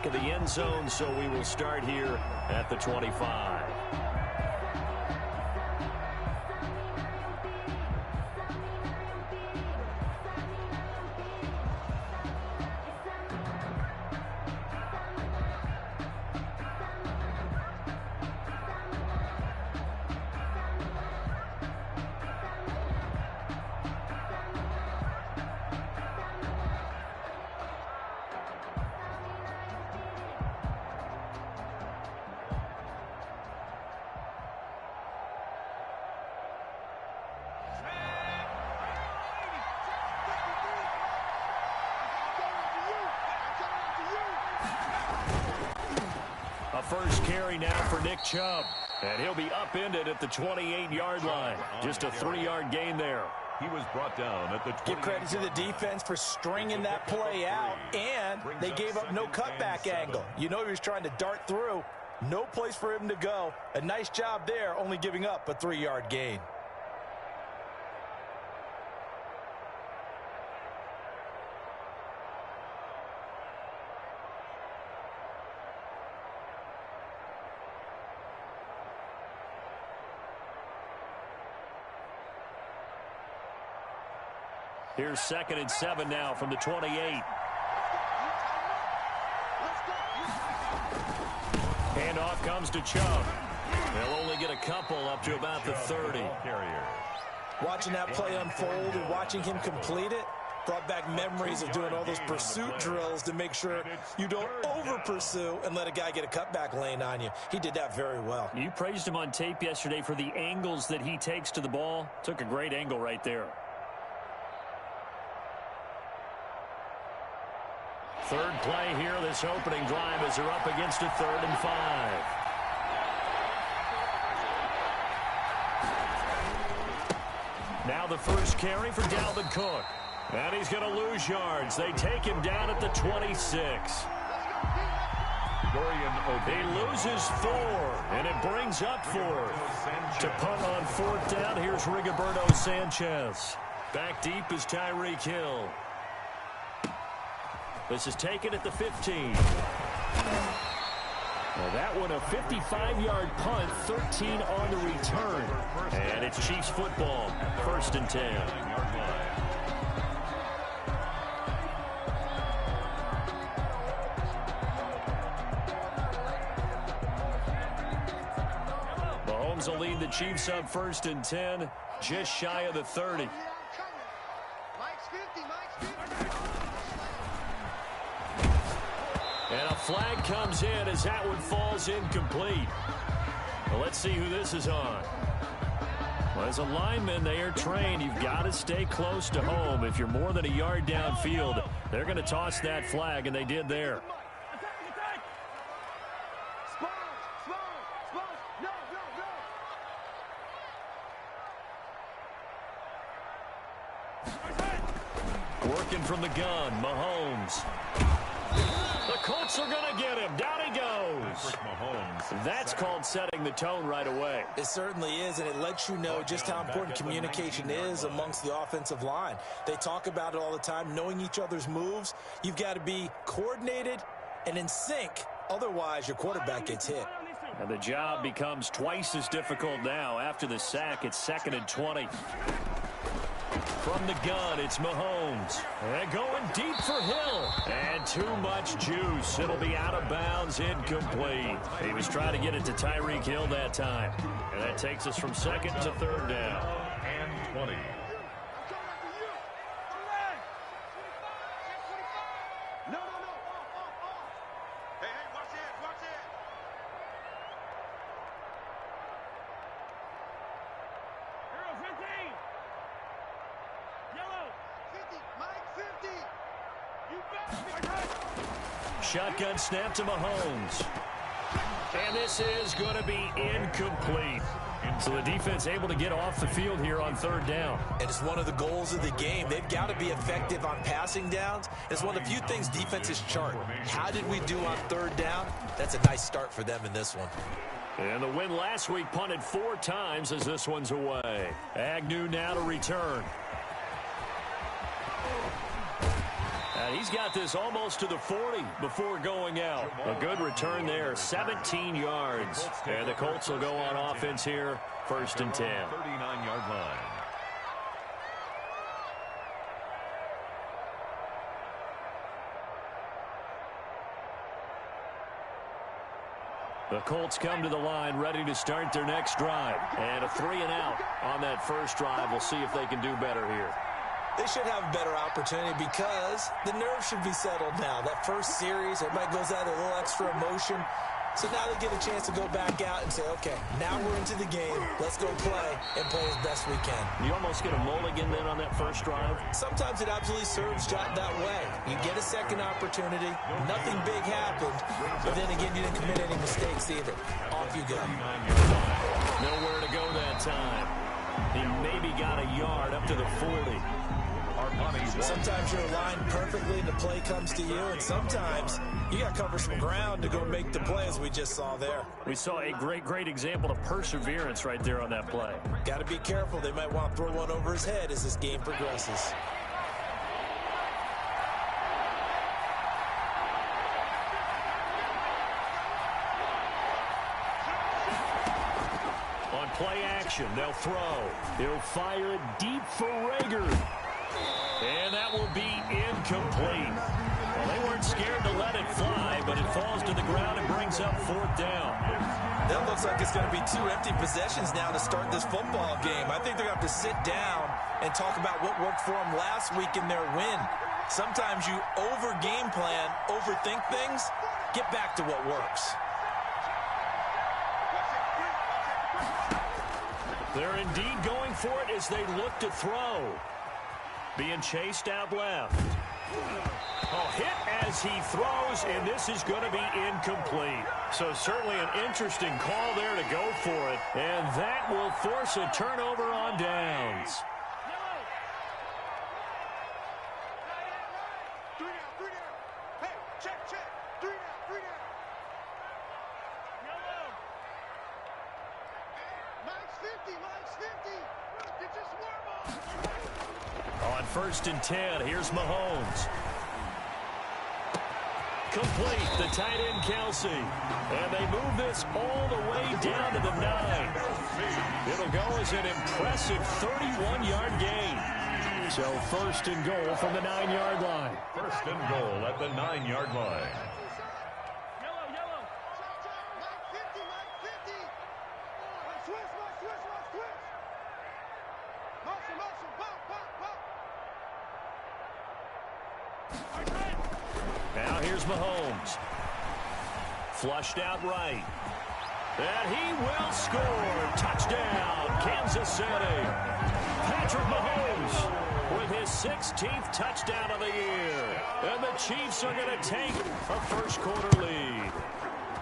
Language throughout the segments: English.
back of the end zone, so we will start here at the 25. First carry now for Nick Chubb. And he'll be upended at the 28-yard line. Just a 3-yard gain there. He was brought down at the 28. Give credit to the defense for stringing that play out, and they gave up no cutback angle. You know he was trying to dart through. No place for him to go. A nice job there, only giving up a 3-yard gain. Here's 2nd and 7 now from the 28. Handoff comes to Chubb. They'll only get a couple up to about the 30. Watching that play unfold and watching him complete it brought back memories of doing all those pursuit drills to make sure you don't over-pursue and let a guy get a cutback lane on you. He did that very well. You praised him on tape yesterday for the angles that he takes to the ball. Took a great angle right there. Third play here, this opening drive as they're up against a 3rd and 5. Now the first carry for Dalvin Cook. And he's going to lose yards. They take him down at the 26. He loses 4, and it brings up 4th. To punt on 4th down, here's Rigoberto Sanchez. Back deep is Tyreek Hill. This is taken at the 15. Well, that one a 55-yard punt, 13 on the return. And it's Chiefs football, 1st and 10. Mahomes will lead the Chiefs up 1st and 10, just shy of the 30. And a flag comes in as that one falls incomplete. Well, let's see who this is on. Well, as a lineman, they are trained. You've got to stay close to home. If you're more than a yard downfield, they're going to toss that flag, and they did there. Working from the gun, Mahomes. The Colts are going to get him. Down he goes. That's called setting the tone right away. It certainly is, and it lets you know just how important communication is amongst the offensive line. They talk about it all the time, knowing each other's moves. You've got to be coordinated and in sync. Otherwise, your quarterback gets hit. And the job becomes twice as difficult now. After the sack, it's 2nd and 20. From the gun, it's Mahomes. And going deep for Hill. And too much juice. It'll be out of bounds, incomplete. He was trying to get it to Tyreek Hill that time. And that takes us from 2nd to 3rd down. And 20. Shotgun snap to Mahomes. And this is going to be incomplete. So the defense able to get off the field here on 3rd down. And it's one of the goals of the game. They've got to be effective on passing downs. It's one of the few things defenses chart. How did we do on 3rd down? That's a nice start for them in this one. And the win last week punted 4 times as this one's away. Agnew now to return. And he's got this almost to the 40 before going out. A good return there, 17 yards. And the Colts will go on offense here, 1st and 10. 39-yard line. The Colts come to the line ready to start their next drive. And a 3-and-out on that first drive. We'll see if they can do better here. They should have a better opportunity because the nerves should be settled now. That first series, everybody goes out with a little extra emotion. So now they get a chance to go back out and say, okay, now we're into the game. Let's go play and play as best we can. You almost get a mulligan then on that first drive? Sometimes it absolutely serves that way. You get a second opportunity. Nothing big happened. But then again, you didn't commit any mistakes either. Off you go. Nowhere to go that time. He maybe got a yard up to the 40. Sometimes you're aligned perfectly and the play comes to you, and sometimes you got to cover some ground to go make the play, as we just saw there. We saw a great example of perseverance right there on that play. Got to be careful. They might want to throw one over his head as this game progresses. On play action, they'll throw. He'll fire it deep for Rager. And that will be incomplete. Well, they weren't scared to let it fly, but it falls to the ground and brings up 4th down. That looks like it's going to be 2 empty possessions now to start this football game. I think they're going to have to sit down and talk about what worked for them last week in their win. Sometimes you over-game plan, overthink things, get back to what works. They're indeed going for it as they look to throw. Being chased out left. Hit as he throws, and this is going to be incomplete. So certainly an interesting call there to go for it, and that will force a turnover on downs. On 1st and 10, here's Mahomes. Complete, the tight end Kelsey. And they move this all the way down to the 9. It'll go as an impressive 31-yard gain. So 1st and goal from the 9-yard line. 1st and goal at the 9-yard line. Now here's Mahomes. Flushed out right. And he will score. Touchdown, Kansas City. Patrick Mahomes with his 16th touchdown of the year. And the Chiefs are going to take a first-quarter lead.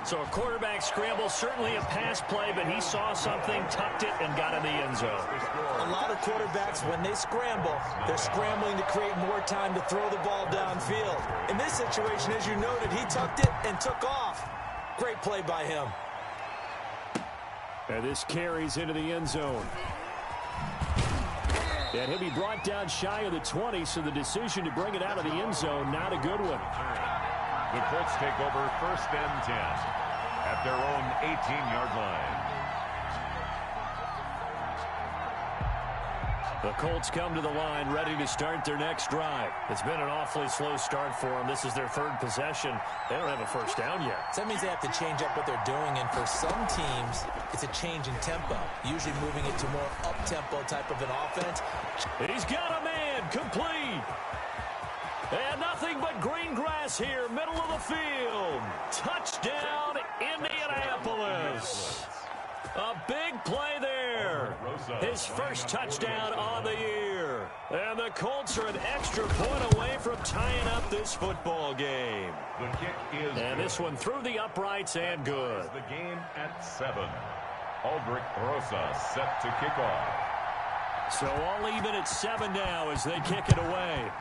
So a quarterback scramble, certainly a pass play, but he saw something, tucked it, and got in the end zone. A lot of quarterbacks, when they scramble, they're scrambling to create more time to throw the ball downfield. In this situation, as you noted, he tucked it and took off. Great play by him. And this carries into the end zone. And he'll be brought down shy of the 20, so the decision to bring it out of the end zone, not a good one. The Colts take over 1st and 10 at their own 18-yard line. The Colts come to the line ready to start their next drive. It's been an awfully slow start for them. This is their 3rd possession. They don't have a first down yet. So that means they have to change up what they're doing, and for some teams, it's a change in tempo, usually moving it to more up-tempo type of an offense. And he's got a man, complete. And nothing but green grass here, middle of the field. Touchdown, Indianapolis. A big play there. His first touchdown on the year. And the Colts are an extra point away from tying up this football game. The kick is and this one through the uprights and good. The game at 7. Aldrich Rosa set to kick off. So all even at 7 now as they kick it away.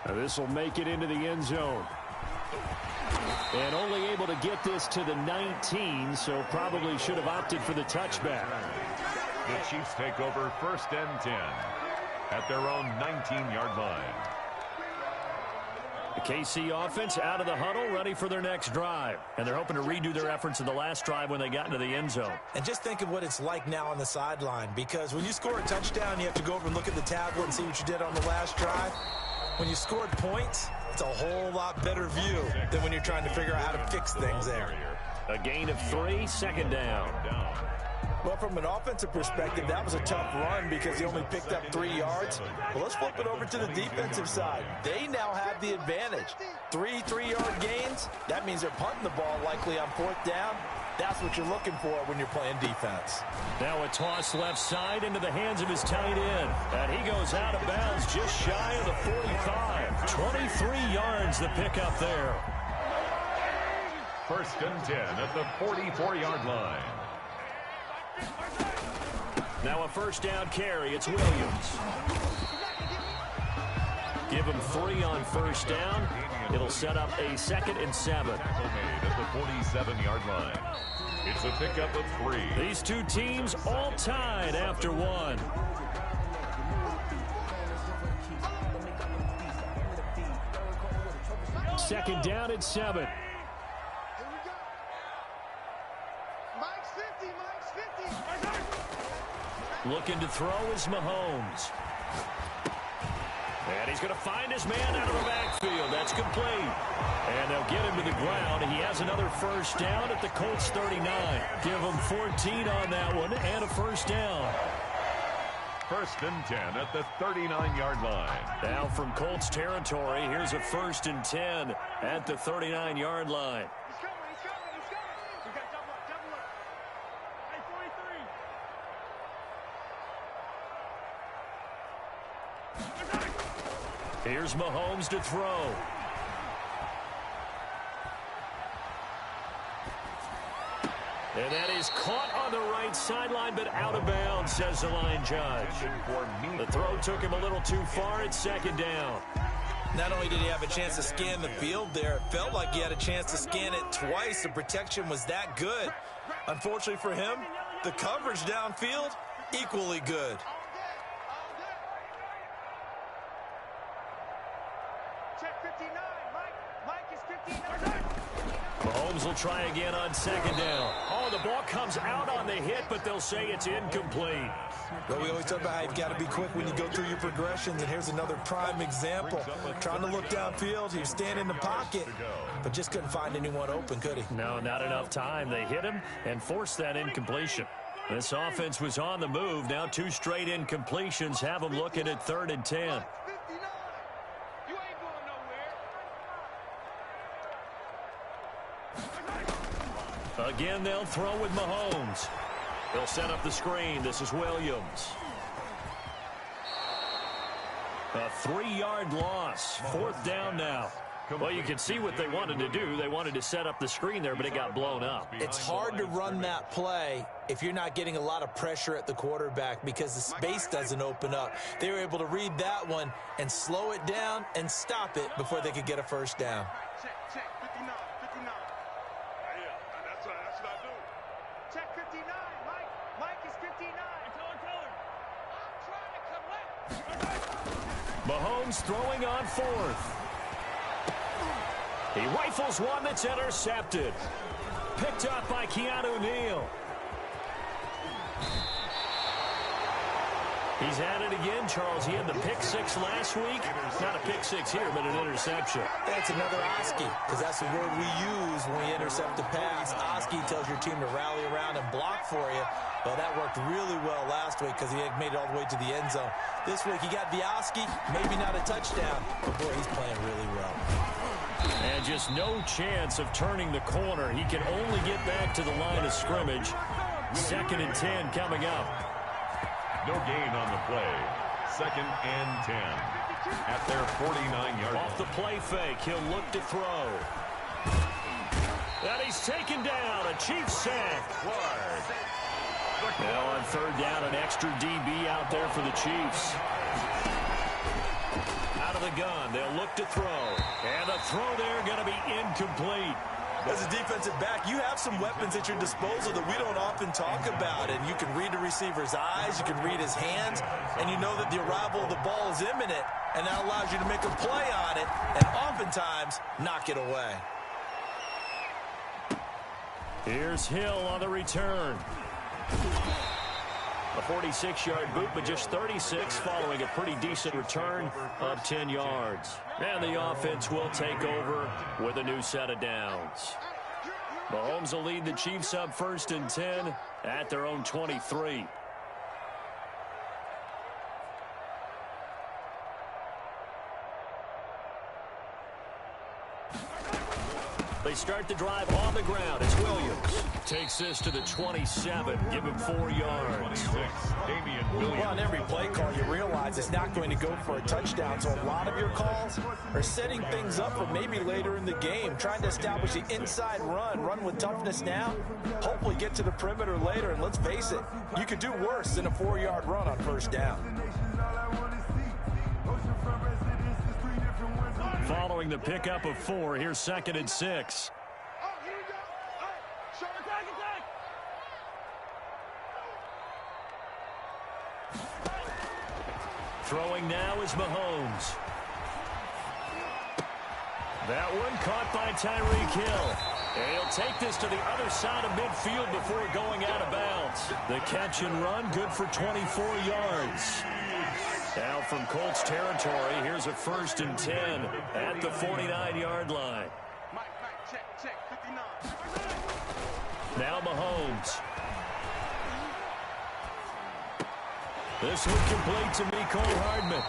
This will make it into the end zone. And only able to get this to the 19, so probably should have opted for the touchback. The Chiefs take over 1st and 10 at their own 19-yard line. The KC offense out of the huddle, ready for their next drive. And they're hoping to redo their efforts in the last drive when they got into the end zone. And just think of what it's like now on the sideline, because when you score a touchdown, you have to go over and look at the tablet and see what you did on the last drive. When you scored points, it's a whole lot better view than when you're trying to figure out how to fix things there. A gain of 3, second down. Well, from an offensive perspective, that was a tough run because he only picked up 3 yards. Well, let's flip it over to the defensive side. They now have the advantage. 3 3-yard gains, that means they're punting the ball likely on 4th down. That's what you're looking for when you're playing defense. Now a toss left side into the hands of his tight end. And he goes out of bounds just shy of the 45. 23 yards the pickup there. 1st and 10 at the 44-yard line. Now a 1st down carry. It's Williams. Give him 3 on 1st down. It'll set up a 2nd and 7. Tackle made at the 47-yard line. It's a pickup of 3. These two teams all tied after 1. Second down at 7. Looking to throw is Mahomes. And he's going to find his man out of the backfield. That's complete. And they'll get him to the ground. He has another 1st down at the Colts 39. Give him 14 on that one and a 1st down. 1st and 10 at the 39-yard line. Now from Colts territory, here's a 1st and 10 at the 39-yard line. He's coming. We got double up. Hey, 43. Here's Mahomes to throw. And that is caught on the right sideline, but out of bounds, says the line judge. The throw took him a little too far. It's 2nd down. Not only did he have a chance to scan the field there, it felt like he had a chance to scan it twice. The protection was that good. Unfortunately for him, the coverage downfield, equally good. Check 59. Mike is 59. Mahomes will try again on 2nd down. Oh, the ball comes out on the hit, but they'll say it's incomplete. Well, we always talk about how you've got to be quick when you go through your progressions, and here's another prime example. Trying to look downfield, he was standing in the pocket, but just couldn't find anyone open, could he? No, not enough time. They hit him and forced that incompletion. This offense was on the move. Now 2 straight incompletions have them looking at 3rd and 10. 59. You ain't going nowhere. Again, they'll throw with Mahomes. They'll set up the screen. This is Williams. A 3-yard loss. 4th down now. Well, you can see what they wanted to do. They wanted to set up the screen there, but it got blown up. It's hard to run that play if you're not getting a lot of pressure at the quarterback because the space doesn't open up. They were able to read that one and slow it down and stop it before they could get a 1st down. Check 59. Yeah, that's what I do. Check 59. Mike is 59. I'm trying to collect. Mahomes throwing on 4th. He rifles one that's intercepted. Picked up by Keanu Neal. He's at it again, Charles. He had the pick 6 last week. Not a pick 6 here, but an interception. That's another Oski, because that's the word we use when we intercept a pass. Oski tells your team to rally around and block for you. Well, that worked really well last week because he had made it all the way to the end zone. This week he got the Oski, maybe not a touchdown, but boy, he's playing really well. And just no chance of turning the corner. He can only get back to the line of scrimmage. 2nd and 10 coming up. No gain on the play. 2nd and 10 at their 49-yard line. Off the play fake, he'll look to throw. And he's taken down. A Chiefs sack. Now on 3rd down, an extra DB out there for the Chiefs. Out of the gun, they'll look to throw. And the throw there going to be incomplete. As a defensive back, you have some weapons at your disposal that we don't often talk about. And you can read the receiver's eyes, you can read his hands, and you know that the arrival of the ball is imminent, and that allows you to make a play on it and oftentimes knock it away. Here's Hill on the return. A 46-yard boot, but just 36 following a pretty decent return of 10 yards. And the offense will take over with a new set of downs. Mahomes will lead the Chiefs up 1st and 10 at their own 23. They start the drive on the ground. It's Williams. Takes this to the 27. Give him 4 yards. Well, on every play call, you realize it's not going to go for a touchdown. So a lot of your calls are setting things up for maybe later in the game, trying to establish the inside run with toughness now, hopefully get to the perimeter later. And let's face it, you could do worse than a 4-yard run on 1st down. Following the pickup of 4, here's 2nd and 6. Throwing now is Mahomes. That one caught by Tyreek Hill. And he'll take this to the other side of midfield before going out of bounds. The catch and run, good for 24 yards. Now from Colts territory, here's a 1st and 10 at the 49-yard line. Now Mahomes. This one complete to Mecole Hardman.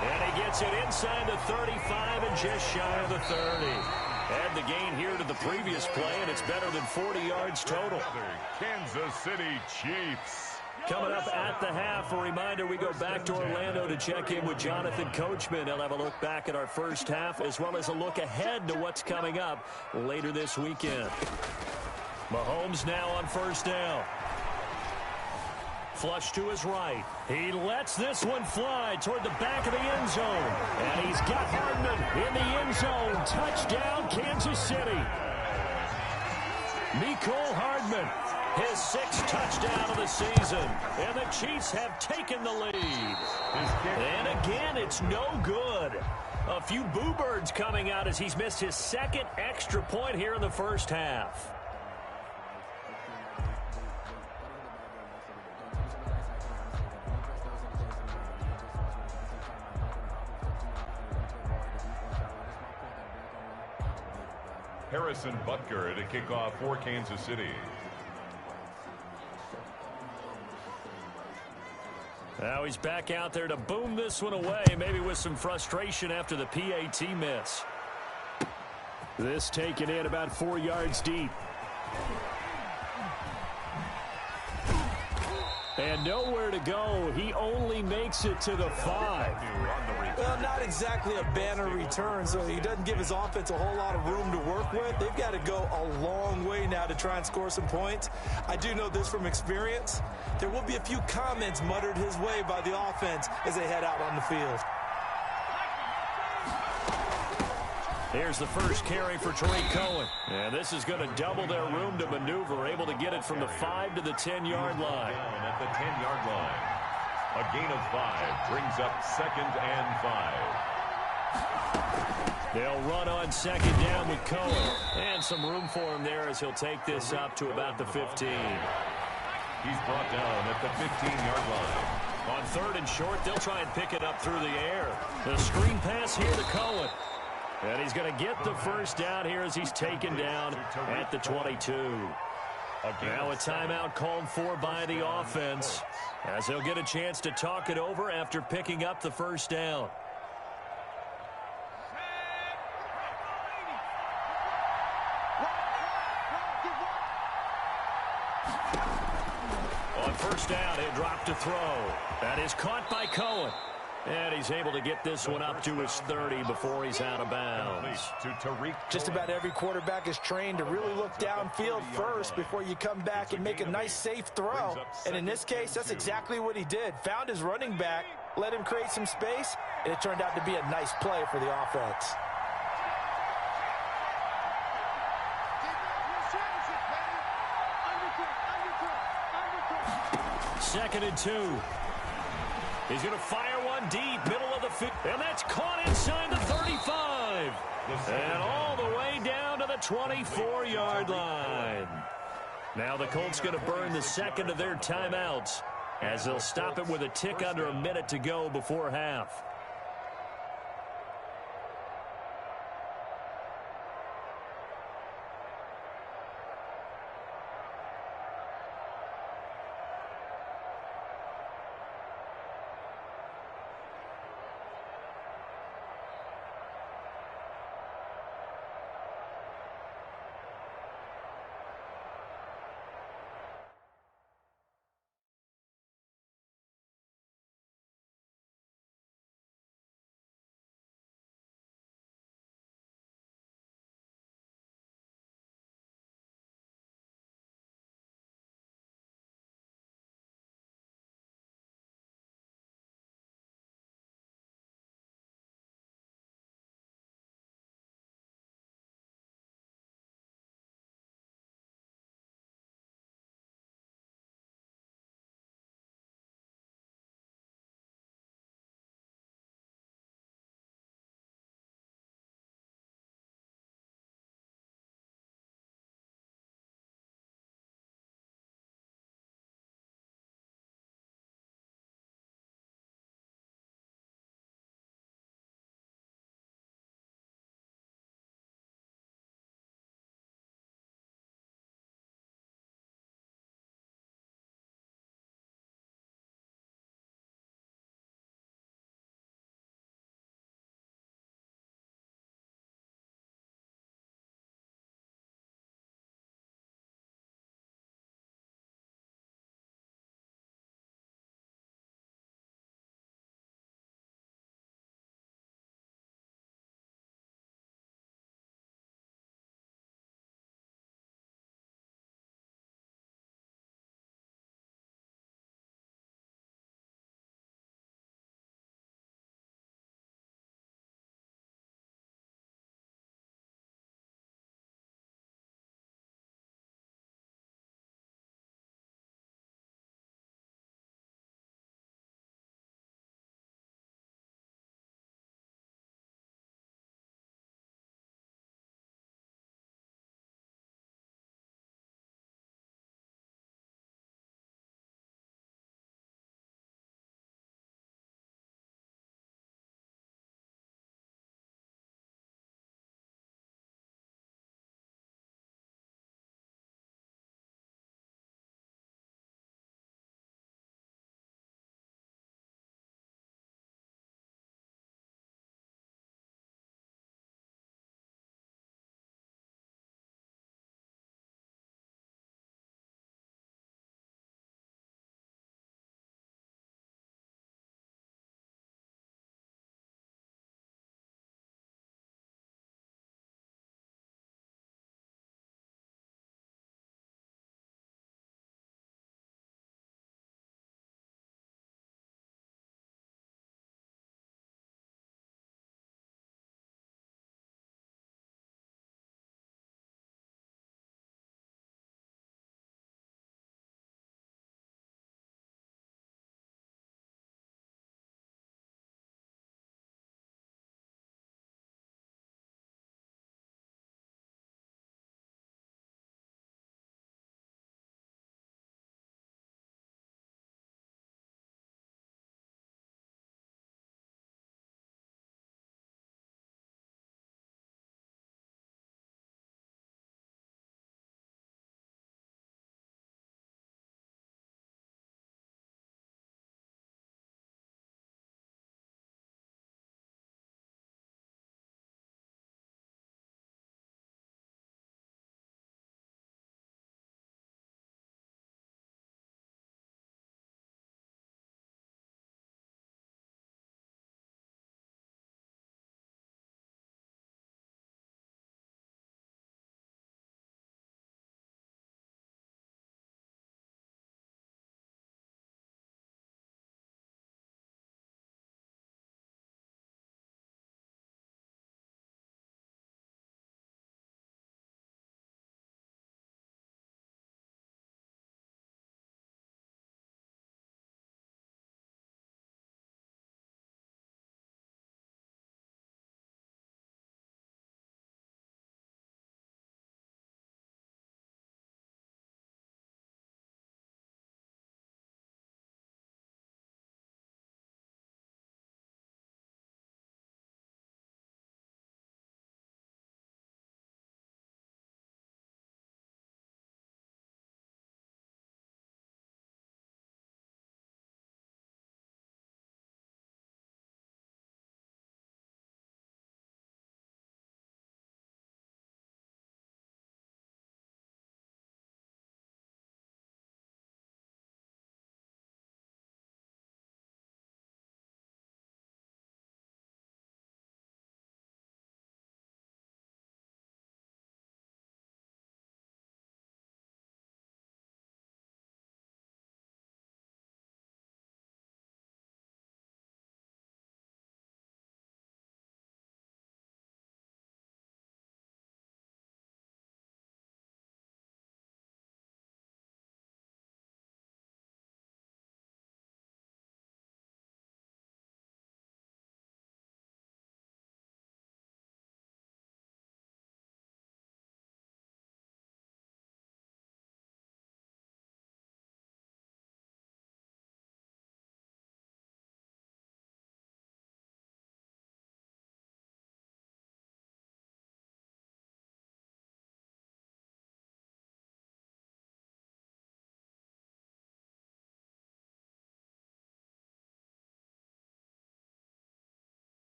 And he gets it inside the 35 and just shy of the 30. Add the gain here to the previous play, and it's better than 40 yards total. Kansas City Chiefs. Coming up at the half, a reminder, we go back to Orlando to check in with Jonathan Coachman. He'll have a look back at our first half as well as a look ahead to what's coming up later this weekend. Mahomes now on 1st down. Flush to his right. He lets this one fly toward the back of the end zone. And he's got Hardman in the end zone. Touchdown, Kansas City. Mecole Hardman, his 6th touchdown of the season. And the Chiefs have taken the lead. And again, it's no good. A few boo birds coming out as he's missed his 2nd extra point here in the 1st half. Harrison Butker to kick off for Kansas City. Now he's back out there to boom this one away, maybe with some frustration after the PAT miss. This taken in about 4 yards deep. And nowhere to go. He only makes it to the 5. Well, not exactly a banner return, so he doesn't give his offense a whole lot of room to work with. They've got to go a long way now to try and score some points. I do know this from experience. There will be a few comments muttered his way by the offense as they head out on the field. Here's the first carry for Tariq Cohen. And this is going to double their room to maneuver, able to get it from the 5 to the 10-yard line. At the 10-yard line. A gain of 5 brings up 2nd and 5. They'll run on 2nd down with Cohen. And some room for him there as he'll take this up to about the 15. He's brought down at the 15-yard line. On 3rd and short, they'll try and pick it up through the air. The screen pass here to Cohen. And he's going to get the 1st down here as he's taken down at the 22. Now a timeout called for by the offense as they'll get a chance to talk it over after picking up the 1st down. On 1st down, he'll drop to throw. That is caught by Cohen. And he's able to get this one up to his 30 before he's out of bounds. Just about every quarterback is trained to really look downfield first before you come back and make a nice, safe throw. And in this case, that's exactly what he did. Found his running back, let him create some space, and it turned out to be a nice play for the offense. 2nd and 2. He's going to fire one deep, middle of the field. And that's caught inside the 35. And all the way down to the 24-yard line. Now the Colts going to burn the second of their timeouts as they'll stop it with a tick under a minute to go before half.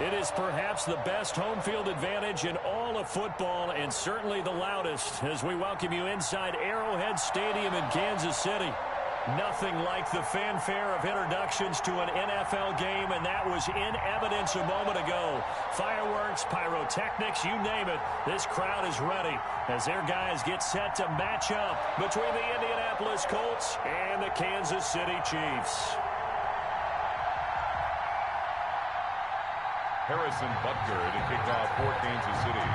It is perhaps the best home field advantage in all of football, and certainly the loudest, as we welcome you inside Arrowhead Stadium in Kansas City. Nothing like the fanfare of introductions to an NFL game, and that was in evidence a moment ago. Fireworks, pyrotechnics, you name it. This crowd is ready as their guys get set to match up between the Indianapolis Colts and the Kansas City Chiefs. Harrison Butker to kick off for Kansas City.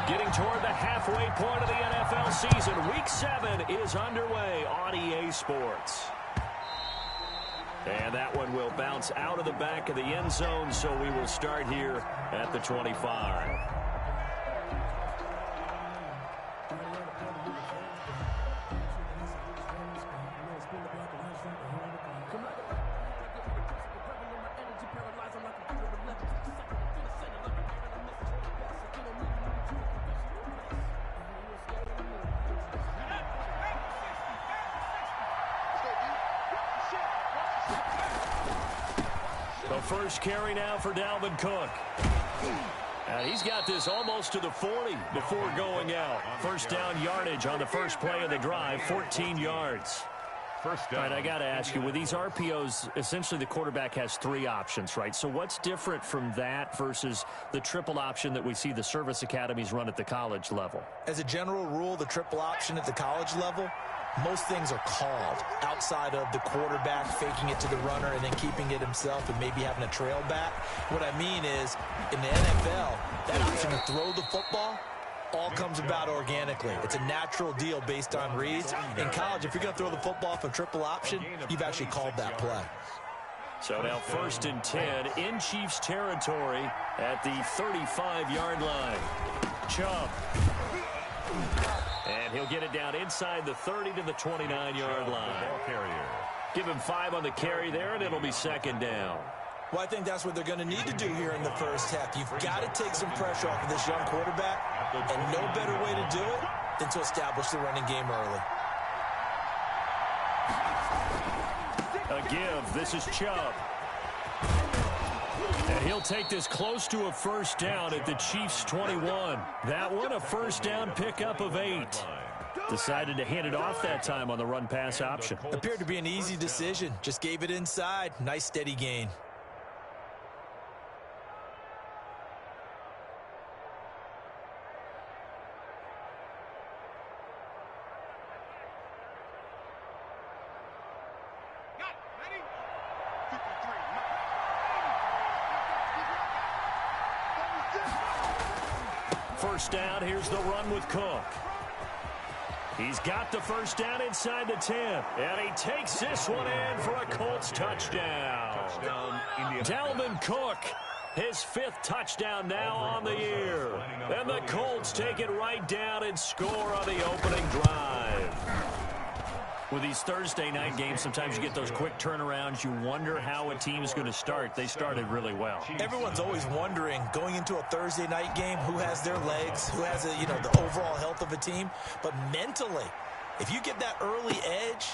Getting toward the halfway point of the NFL season, Week 7 is underway on EA Sports. And that one will bounce out of the back of the end zone, so we will start here at the 25. First carry now for Dalvin Cook. He's got this almost to the 40 before going out. First down yardage on the first play of the drive, 14 yards. First down. All right, I got to ask you, with these RPOs, essentially the quarterback has 3 options, right? So what's different from that versus the triple option that we see the service academies run at the college level? As a general rule, the triple option at the college level, most things are called outside of the quarterback faking it to the runner and then keeping it himself and maybe having a trail back. What I mean is, in the NFL, that option to throw the football all comes about organically. It's a natural deal based on reads. In college, if you're going to throw the football for triple option, you've actually called that play. So now 1st and 10 in Chiefs territory at the 35-yard line. Chubb. And he'll get it down inside the 30 to the 29-yard line. Give him 5 on the carry there, and it'll be 2nd down. Well, I think that's what they're going to need to do here in the first half. You've got to take some pressure off of this young quarterback, and no better way to do it than to establish the running game early. A give. This is Chubb. And he'll take this close to a first down at the Chiefs' 21. That one, a first down pickup of 8. Decided to hand it off that time on the run-pass option. Appeared to be an easy decision. Just gave it inside. Nice, steady gain. First down, here's the run with Cook. He's got the first down inside the 10. And he takes this one in for a Colts touchdown. Dalvin Cook, his 5th touchdown now on the year. And the Colts take it right down and score on the opening drive. With these Thursday night games, sometimes you get those quick turnarounds. You wonder how a team is going to start. They started really well. Everyone's always wondering, going into a Thursday night game, who has their legs, who has the overall health of a team. But mentally, if you get that early edge,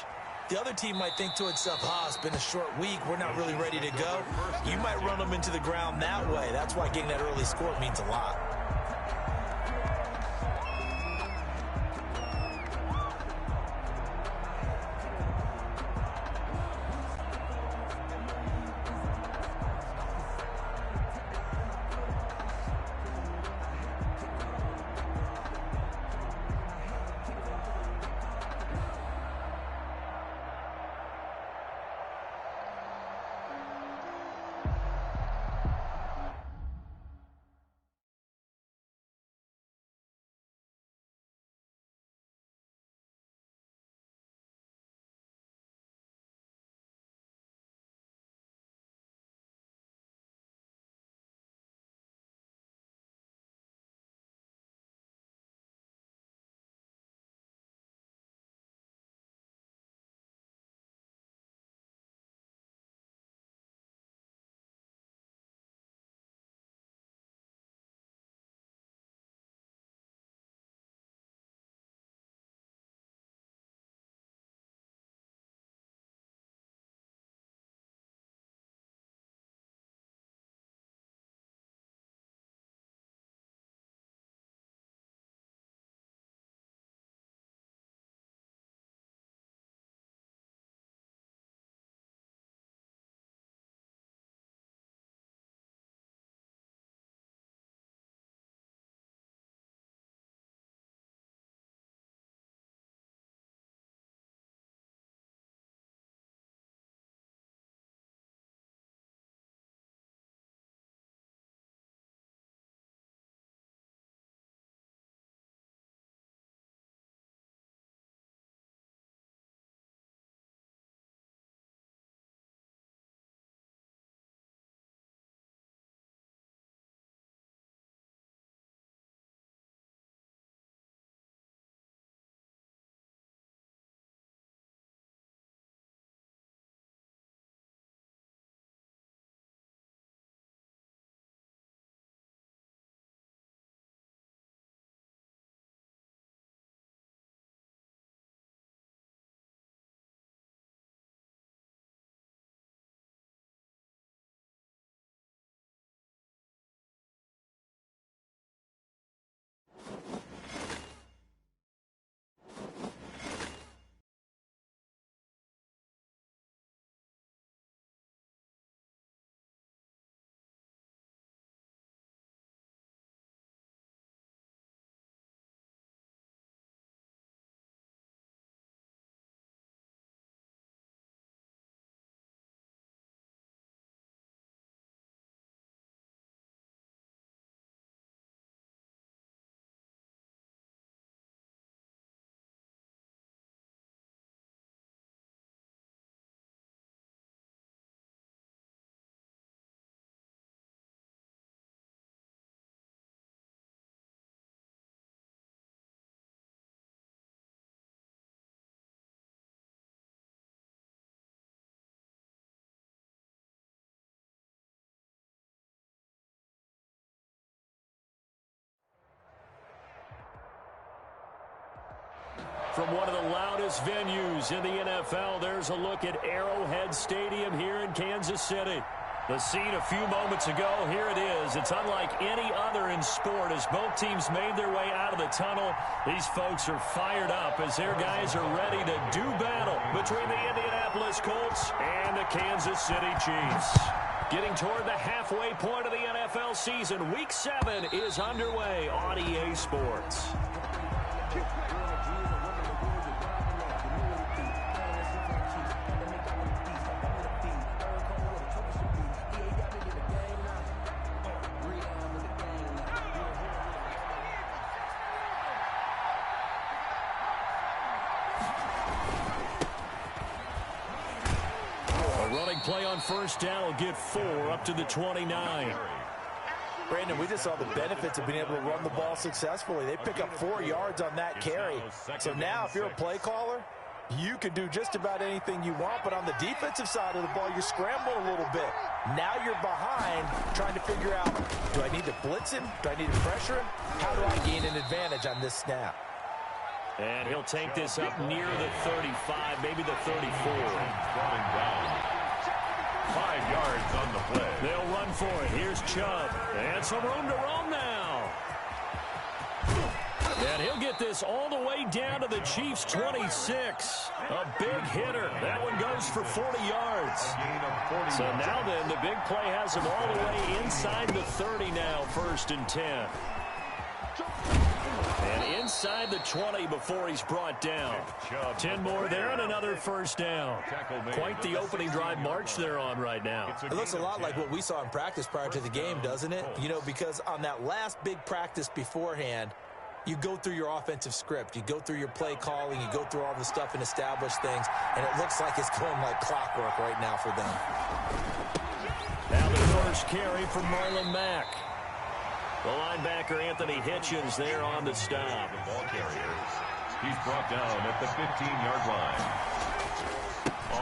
the other team might think to itself, it's been a short week, we're not really ready to go. You might run them into the ground that way. That's why getting that early score means a lot. From one of the loudest venues in the NFL, there's a look at Arrowhead Stadium here in Kansas City. The scene a few moments ago, here it is. It's unlike any other in sport as both teams made their way out of the tunnel. These folks are fired up as their guys are ready to do battle between the Indianapolis Colts and the Kansas City Chiefs. Getting toward the halfway point of the NFL season, Week 7 is underway on EA Sports. Running play on first down will get 4 up to the 29. Brandon, we just saw the benefits of being able to run the ball successfully. They pick up 4 yards on that carry. So now if you're a play caller, you can do just about anything you want. But on the defensive side of the ball, you're scrambling a little bit. Now you're behind trying to figure out, do I need to blitz him? Do I need to pressure him? How do I gain an advantage on this snap? And he'll take this up near the 35, maybe the 34. Down. 5 yards on the play. They'll run for it. Here's Chubb. And some room to roam now. And he'll get this all the way down to the Chiefs' 26. A big hitter. That one goes for 40 yards. So now then, the big play has him all the way inside the 30 now, 1st and 10. And inside the 20 before he's brought down. 10 more there and another 1st down. Quite the opening drive march they're on right now. It looks a lot like what we saw in practice prior to the game, doesn't it? You know, because on that last big practice beforehand, you go through your offensive script. You go through your play calling. You go through all the stuff and establish things. And it looks like it's going like clockwork right now for them. Now the first carry from Marlon Mack. The linebacker, Anthony Hitchens, there on the stop. The ball carrier. He's brought down at the 15-yard line.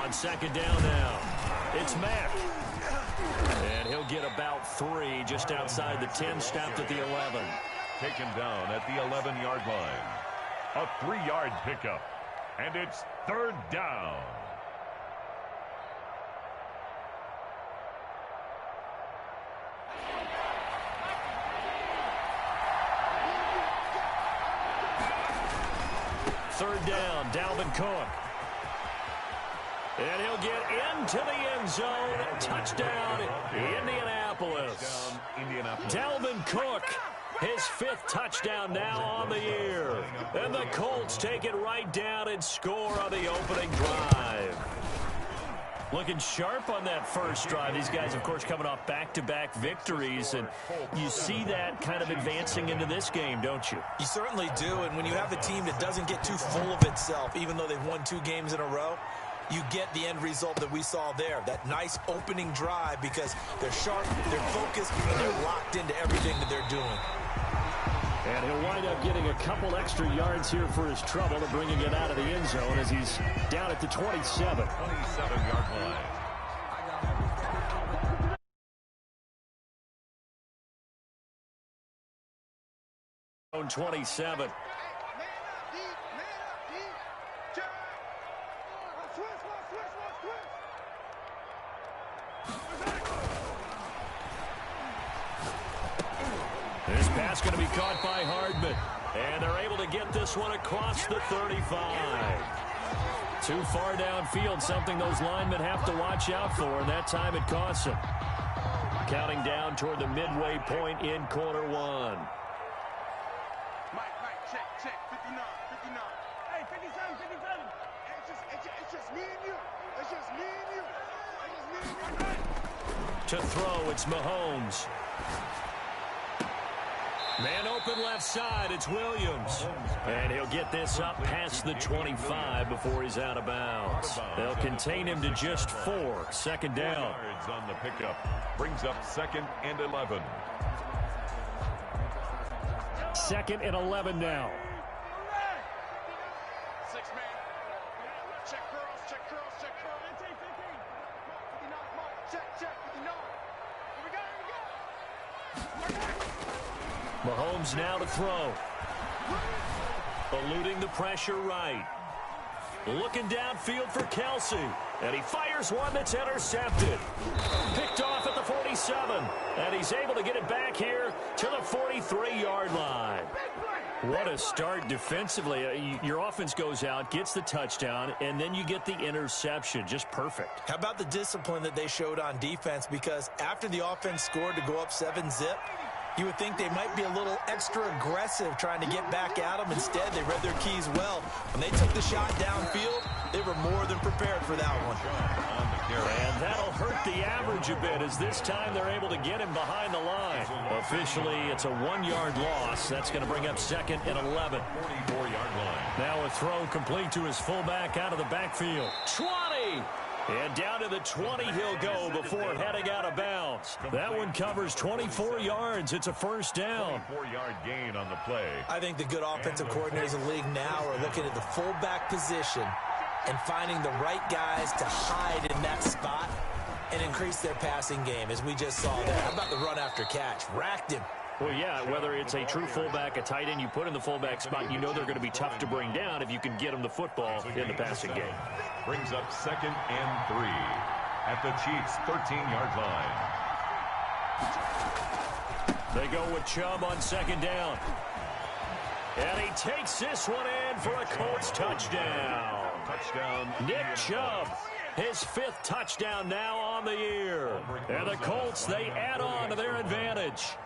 On 2nd down now, it's Mack. And he'll get about 3 just outside the 10, stopped at the 11. Taken down at the 11-yard line. A 3-yard pickup. And it's 3rd down. Third down, Dalvin Cook. And he'll get into the end zone. Touchdown, Indianapolis. Dalvin Cook, his 5th touchdown now on the year. And the Colts take it right down and score on the opening drive. Looking sharp on that first drive. These guys, of course, coming off back-to-back victories, and you see that kind of advancing into this game, don't you? You certainly do, and when you have a team that doesn't get too full of itself, even though they've won 2 games in a row, you get the end result that we saw there, that nice opening drive, because they're sharp, they're focused, and they're locked into everything that they're doing. And he'll wind up getting a couple extra yards here for his trouble to bringing it out of the end zone as he's down at the 27. 27-yard line. 27. This pass going to be caught by Hardman. And they're able to get this one across the 35. Too far downfield, something those linemen have to watch out for, and that time it costs them. Counting down toward the midway point in quarter 1. Mike, check, 59. Hey, 57. It's just me and you. It's just me and you. To throw, it's Mahomes. Man open left side, it's Williams. And he'll get this up past the 25 before he's out of bounds. They'll contain him to just 4. 2nd down. Yards on the pickup. Brings up 2nd and 11. 2nd and 11 now. 6 man. Check curls. Take 15. Mark, 59. Check, 59. Here we go. Mahomes now to throw. Eluding the pressure right. Looking downfield for Kelsey. And he fires one that's intercepted. Picked off at the 47. And he's able to get it back here to the 43-yard line. What a start defensively. Your offense goes out, gets the touchdown, and then you get the interception. Just perfect. How about the discipline that they showed on defense? Because after the offense scored to go up 7-zip, you would think they might be a little extra aggressive trying to get back at them. Instead, they read their keys well. When they took the shot downfield, they were more than prepared for that one. And that'll hurt the average a bit as this time they're able to get him behind the line. Officially, it's a 1-yard loss. That's going to bring up 2nd and 11. 44-yard line. Now a throw complete to his fullback out of the backfield. 20! And down to the 20 he'll go before heading out of bounds. That one covers 24 yards. It's a first down. 24-yard gain on the play. I think the good offensive coordinators in the league now are looking at the fullback position and finding the right guys to hide in that spot and increase their passing game, as we just saw there. How about the run after catch? Racked him. Well, yeah, whether it's a true fullback, a tight end you put in the fullback spot, you know they're going to be tough to bring down if you can get them the football in the passing game. Brings up 2nd and 3 at the Chiefs' 13-yard line. They go with Chubb on 2nd down. And he takes this one in for a Colts touchdown. Touchdown. Nick Chubb, his 5th touchdown now on the year. And the Colts, they add on to their advantage.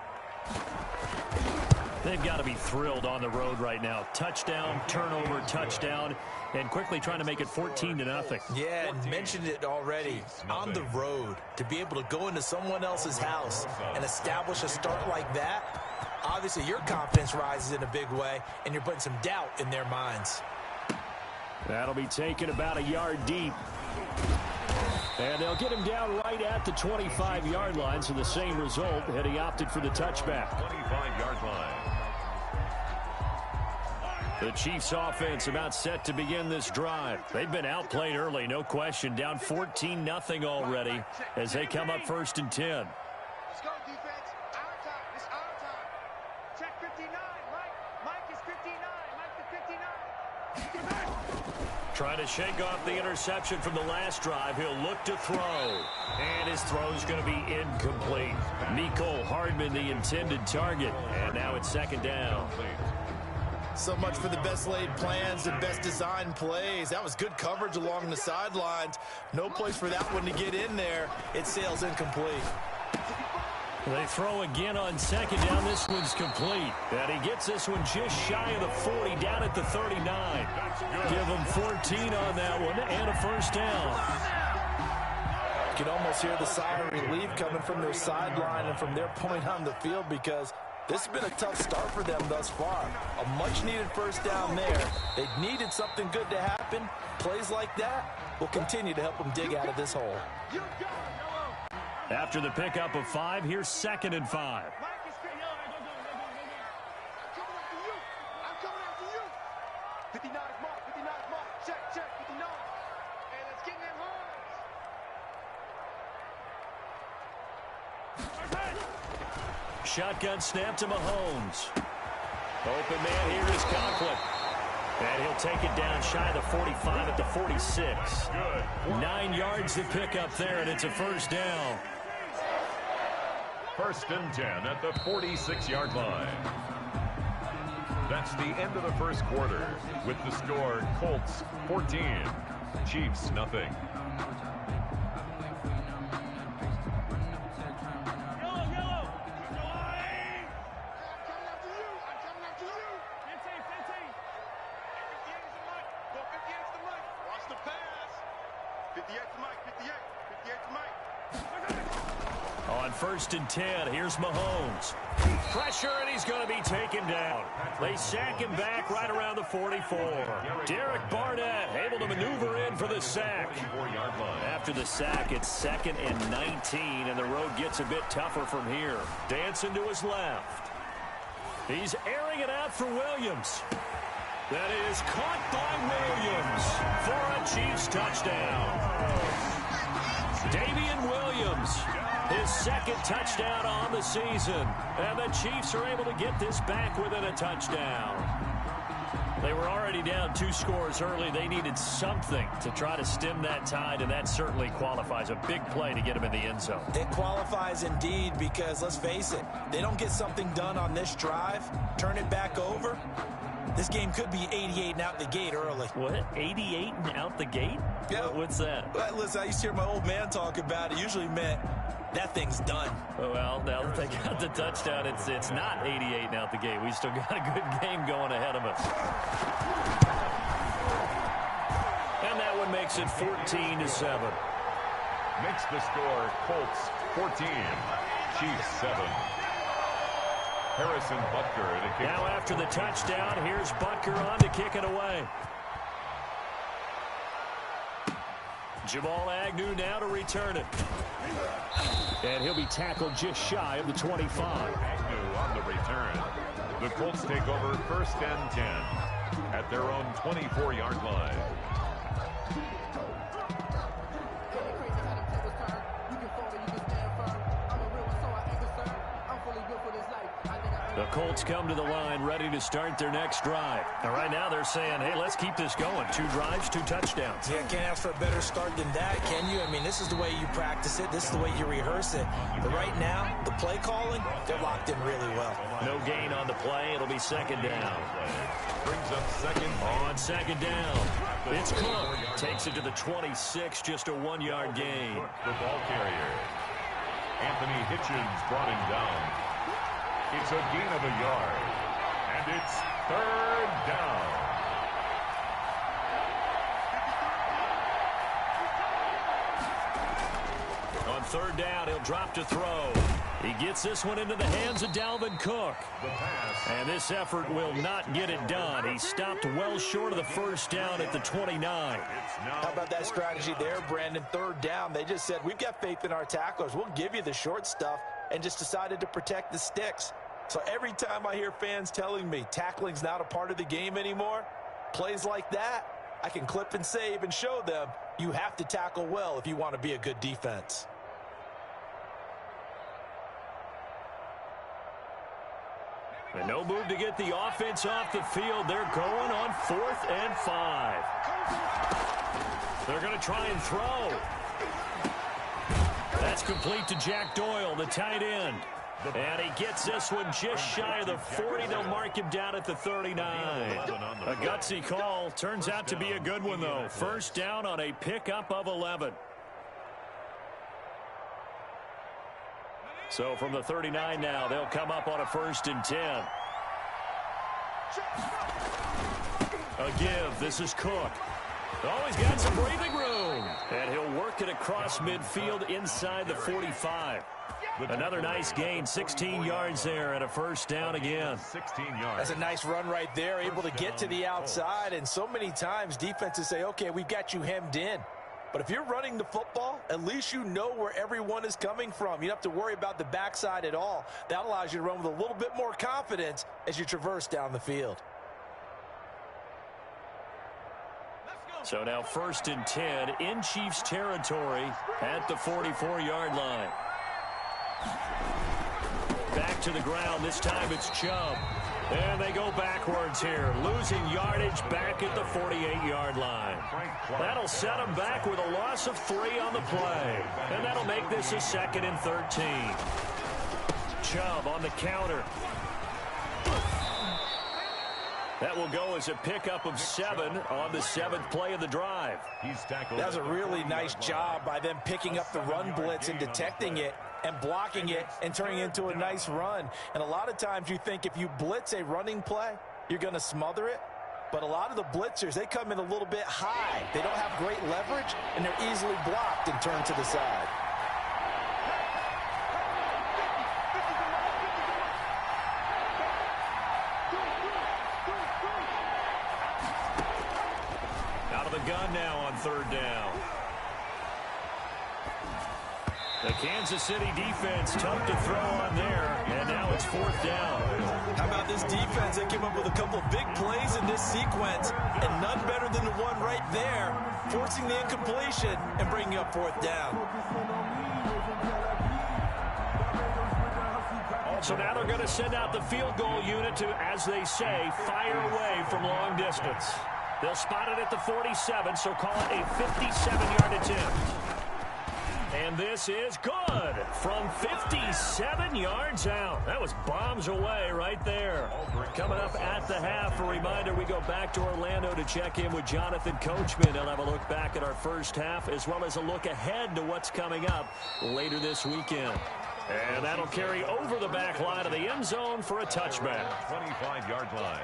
They've got to be thrilled on the road right now. Touchdown, turnover, touchdown, and quickly trying to make it 14-0. Yeah, and mentioned it already. On the road, to be able to go into someone else's house and establish a start like that, obviously your confidence rises in a big way, and you're putting some doubt in their minds. That'll be taken about a yard deep. And they'll get him down right at the 25-yard line, so the same result, and he opted for the touchback. 25-yard line. The Chiefs offense about set to begin this drive. They've been outplayed early, no question, down 14-0 already as they come up 1st and 10. Let's go, defense. Our time. It's our time. Check 59, Mike. Mike is 59. Mike the 59. Trying to shake off the interception from the last drive. He'll look to throw. And his throw's going to be incomplete. Mecole Hardman, the intended target. And now it's 2nd down. So much for the best laid plans and best designed plays. That was good coverage along the sidelines. No place for that one to get in there. It sails incomplete. They throw again on 2nd down. This one's complete. And he gets this one just shy of the 40, down at the 39. Give him 14 on that one and a first down. You can almost hear the sigh of relief coming from their sideline and from their point on the field, because this has been a tough start for them thus far. A much-needed first down there. They needed something good to happen. Plays like that will continue to help them dig out of this hole. After the pickup of 5, here's 2nd and 5. I'm coming after you. I'm coming after you. 59 is Mark. 59 is Mark. Check, 59. And let's get in their hands. Shotgun snap to Mahomes. Open man here is Conklin. And he'll take it down shy of the 45 at the 46. Good. 9 yards to pick up there, and it's a first down. 1st and 10 at the 46-yard line. That's the end of the first quarter with the score Colts 14, Chiefs nothing. On 1st and 10, here's Mahomes. Pressure, and he's going to be taken down. They sack him back right around the 44. Derek Barnett able to maneuver in for the sack. After the sack, it's 2nd and 19, and the road gets a bit tougher from here. Dancing to his left. He's airing it out for Williams. That is caught by Williams for a Chiefs touchdown. Damian Williams, his 2nd touchdown on the season. And the Chiefs are able to get this back within a touchdown. They were already down 2 scores early. They needed something to try to stem that tide, and that certainly qualifies. A big play to get them in the end zone. It qualifies indeed because, let's face it, they don't get something done on this drive, turn it back over, this game could be 88 and out the gate early. What? 88 and out the gate? Yeah. What's that? Well, listen, I used to hear my old man talk about it. Usually meant that thing's done. Well, now that they got the touchdown, it's not 88 and out the gate. We still got a good game going ahead of us. And that one makes it 14-7. Makes the score Colts 14, Chiefs 7. Harrison Butker at a kick. Now after the touchdown, here's Butker on to kick it away. Jamal Agnew now to return it. And he'll be tackled just shy of the 25. Agnew on the return. The Colts take over 1st and 10 at their own 24-yard line. The Colts come to the line ready to start their next drive. And right now they're saying, hey, let's keep this going. 2 drives, 2 touchdowns. Yeah, can't ask for a better start than that, can you? I mean, this is the way you practice it. This is the way you rehearse it. But right now, the play calling, they're locked in really well. No gain on the play. It'll be 2nd down. Brings up 2nd. On 2nd down, it's Cook. Takes it to the 26, just a 1-yard gain. The ball carrier. Anthony Hitchens brought him down. It's a gain of a yard. And it's 3rd down. On 3rd down, he'll drop to throw. He gets this one into the hands of Dalvin Cook. And this effort will not get it done. He stopped well short of the 1st down at the 29. How about that strategy there, Brandon? 3rd down, they just said, we've got faith in our tacklers. We'll give you the short stuff, and just decided to protect the sticks. So every time I hear fans telling me tackling's not a part of the game anymore, plays like that, I can clip and save and show them you have to tackle well if you want to be a good defense. And no move to get the offense off the field. They're going on 4th and 5. They're going to try and throw. That's complete to Jack Doyle, the tight end. And he gets this one just shy of the 40. They'll mark him down at the 39. A gutsy call. Turns out to be a good one, though. 1st down on a pickup of 11. So from the 39 now, they'll come up on a 1st and 10. A give. This is Cook. Oh, he's got some breathing room. And he'll work it across midfield inside the 45. Another nice gain, 16 yards there and a 1st down again. 16 yards. That's a nice run right there, able to get to the outside. And so many times defenses say, okay, we've got you hemmed in. But if you're running the football, at least you know where everyone is coming from. You don't have to worry about the backside at all. That allows you to run with a little bit more confidence as you traverse down the field. So now 1st and 10 in Chiefs territory at the 44-yard line. Back to the ground. This time it's Chubb. And they go backwards here, losing yardage back at the 48-yard line. That'll set them back with a loss of 3 on the play. And that'll make this a 2nd and 13. Chubb on the counter. That will go as a pickup of 7 on the 7th play of the drive. That was a really nice job by them picking up the run blitz and detecting it and blocking it and turning it into a nice run. And a lot of times you think if you blitz a running play, you're going to smother it. But a lot of the blitzers, they come in a little bit high. They don't have great leverage, and they're easily blocked and turned to the side. Out of the gun now on 3rd down. The Kansas City defense tough to throw on there, and now it's 4th down. How about this defense? They came up with a couple big plays in this sequence, and none better than the one right there, forcing the incompletion and bringing up 4th down. So now they're going to send out the field goal unit to, as they say, fire away from long distance. They'll spot it at the 47, so call it a 57-yard attempt. And this is good from 57 yards out. That was bombs away right there. Coming up at the half, a reminder, we go back to Orlando to check in with Jonathan Coachman. He'll have a look back at our first half as well as a look ahead to what's coming up later this weekend. And that'll carry over the back line of the end zone for a touchback. 25-yard line.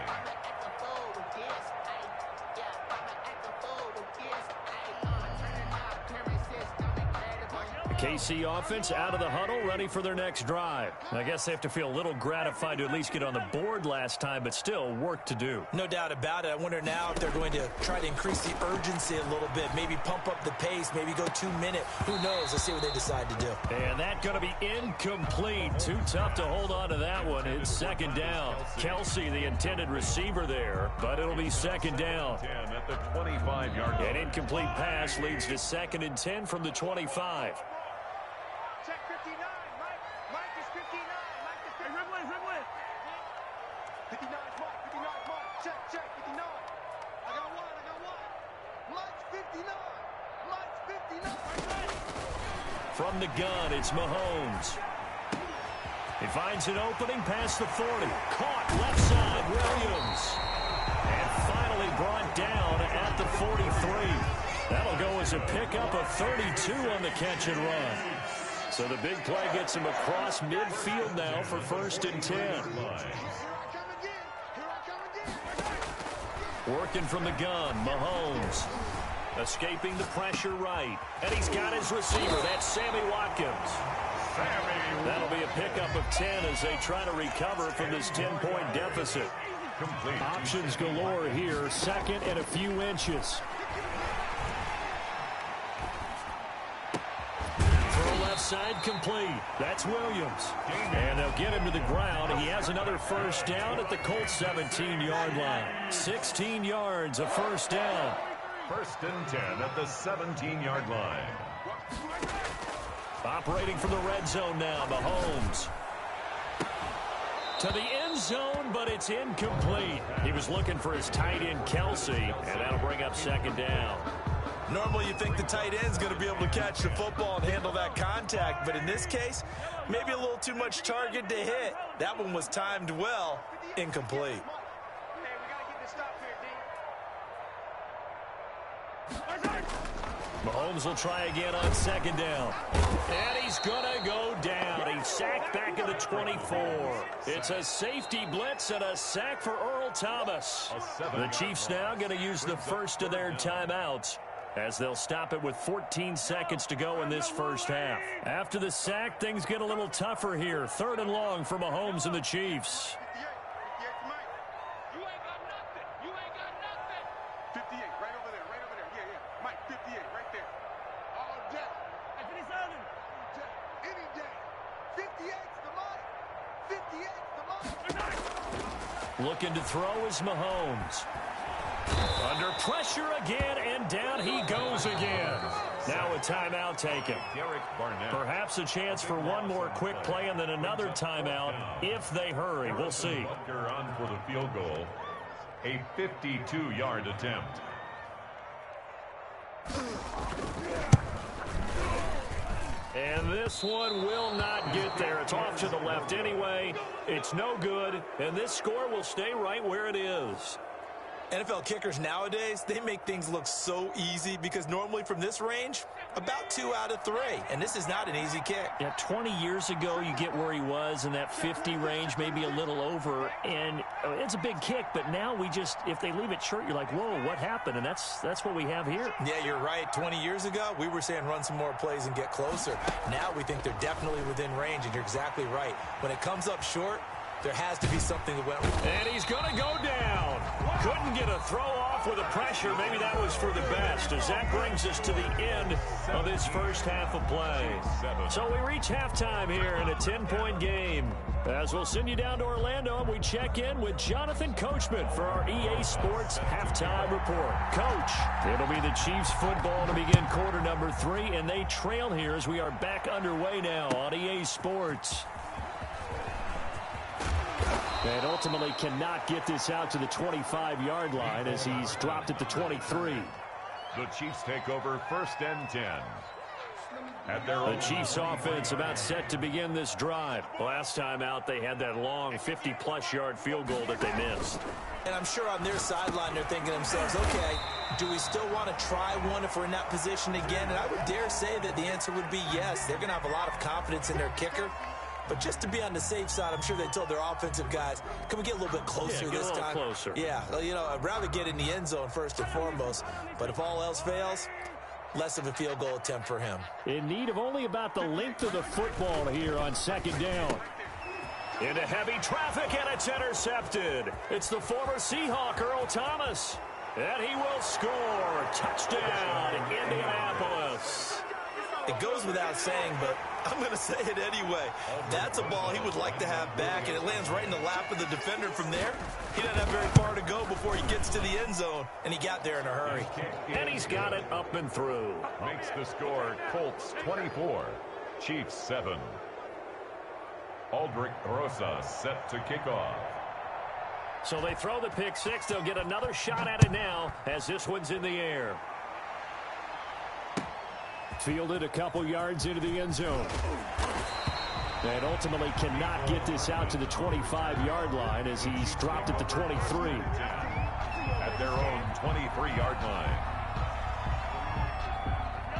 KC offense out of the huddle, ready for their next drive. I guess they have to feel a little gratified to at least get on the board last time, but still work to do. No doubt about it. I wonder now if they're going to try to increase the urgency a little bit, maybe pump up the pace, maybe go 2 minute. Who knows? Let's see what they decide to do. And that's going to be incomplete. Too tough to hold on to that one. It's second down. Kelsey, the intended receiver there, but it'll be second down. 10 at the 25-yard line. An incomplete pass leads to 2nd and 10 from the 25. Check 59. Mike is 59. Mike is 59. Hey, Ridley. 59 is Mike. 59 is Mike. Check. 59. I got one. Mike's 59. From the gun, it's Mahomes. He finds an opening past the 40. Caught left side, Williams. And finally brought down at the 43. That'll go as a pickup of 32 on the catch and run. So the big play gets him across midfield now for 1st and 10. Working from the gun, Mahomes. Escaping the pressure right. And he's got his receiver. That's Sammy Watkins. That'll be a pickup of 10 as they try to recover from this 10-point deficit. Options galore here. 2nd and a few inches. Side complete. That's Williams. And they'll get him to the ground. He has another first down at the Colts 17-yard line. 16 yards, a first down. 1st and 10 at the 17-yard line. Operating from the red zone now, Mahomes. To the end zone, but it's incomplete. He was looking for his tight end, Kelsey, and that'll bring up 2nd down. Normally you think the tight end's going to be able to catch the football and handle that contact, but in this case, maybe a little too much target to hit. That one was timed well, incomplete. Mahomes will try again on 2nd down. And he's going to go down. He's sacked back at the 24. It's a safety blitz and a sack for Earl Thomas. The Chiefs now going to use the first of their timeouts, as they'll stop it with 14 seconds to go in this first half. After the sack, things get a little tougher here. 3rd and long for Mahomes and the Chiefs. 58, right over there. Yeah. Mike, 58, right there. All day. Hey, 57. Any day. 58's the Mike. 58's the Mike. Looking to throw is Mahomes. Under pressure again, and down he goes again. Now a timeout taken. Perhaps a chance for one more quick play and then another timeout if they hurry. We'll see. On for the field goal. A 52-yard attempt. And this one will not get there. It's off to the left anyway. It's no good, and this score will stay right where it is. NFL kickers nowadays, they make things look so easy because normally from this range, about 2 out of 3. And this is not an easy kick. Yeah, 20 years ago, you get where he was in that 50 range, maybe a little over. And it's a big kick, but now we just, if they leave it short, you're like, whoa, what happened? And that's what we have here. Yeah, you're right. 20 years ago, we were saying run some more plays and get closer. Now we think they're definitely within range, and you're exactly right. When it comes up short, there has to be something that went wrong. And he's going to go down. Couldn't get a throw off with the pressure. Maybe that was for the best, as that brings us to the end of this first half of play. So we reach halftime here in a 10-point game. As we'll send you down to Orlando, and we check in with Jonathan Coachman for our EA Sports Halftime Report. Coach, it'll be the Chiefs football to begin quarter number 3, and they trail here as we are back underway now on EA Sports. And ultimately cannot get this out to the 25-yard line as he's dropped at the 23. The Chiefs take over 1st and 10. The Chiefs offense about set to begin this drive. Last time out, they had that long 50-plus yard field goal that they missed. And I'm sure on their sideline, they're thinking to themselves, okay, do we still want to try one if we're in that position again? And I would dare say that the answer would be yes. They're going to have a lot of confidence in their kicker. But just to be on the safe side, I'm sure they told their offensive guys, can we get a little bit closer this time? Closer. Yeah, well, you know, I'd rather get in the end zone first and foremost. But if all else fails, less of a field goal attempt for him. In need of only about the length of the football here on 2nd down. Into heavy traffic, and it's intercepted. It's the former Seahawk, Earl Thomas. And he will score. Touchdown, Indianapolis. It goes without saying, but I'm going to say it anyway. That's a ball he would like to have back, and it lands right in the lap of the defender from there. He doesn't have very far to go before he gets to the end zone, and he got there in a hurry. And he's got it up and through. Makes the score Colts 24, Chiefs 7. Aldrich Rosa set to kick off. So they throw the pick six. They'll get another shot at it now as this one's in the air. Fielded a couple yards into the end zone. And ultimately cannot get this out to the 25-yard line as he's dropped at the 23. At their own 23-yard line.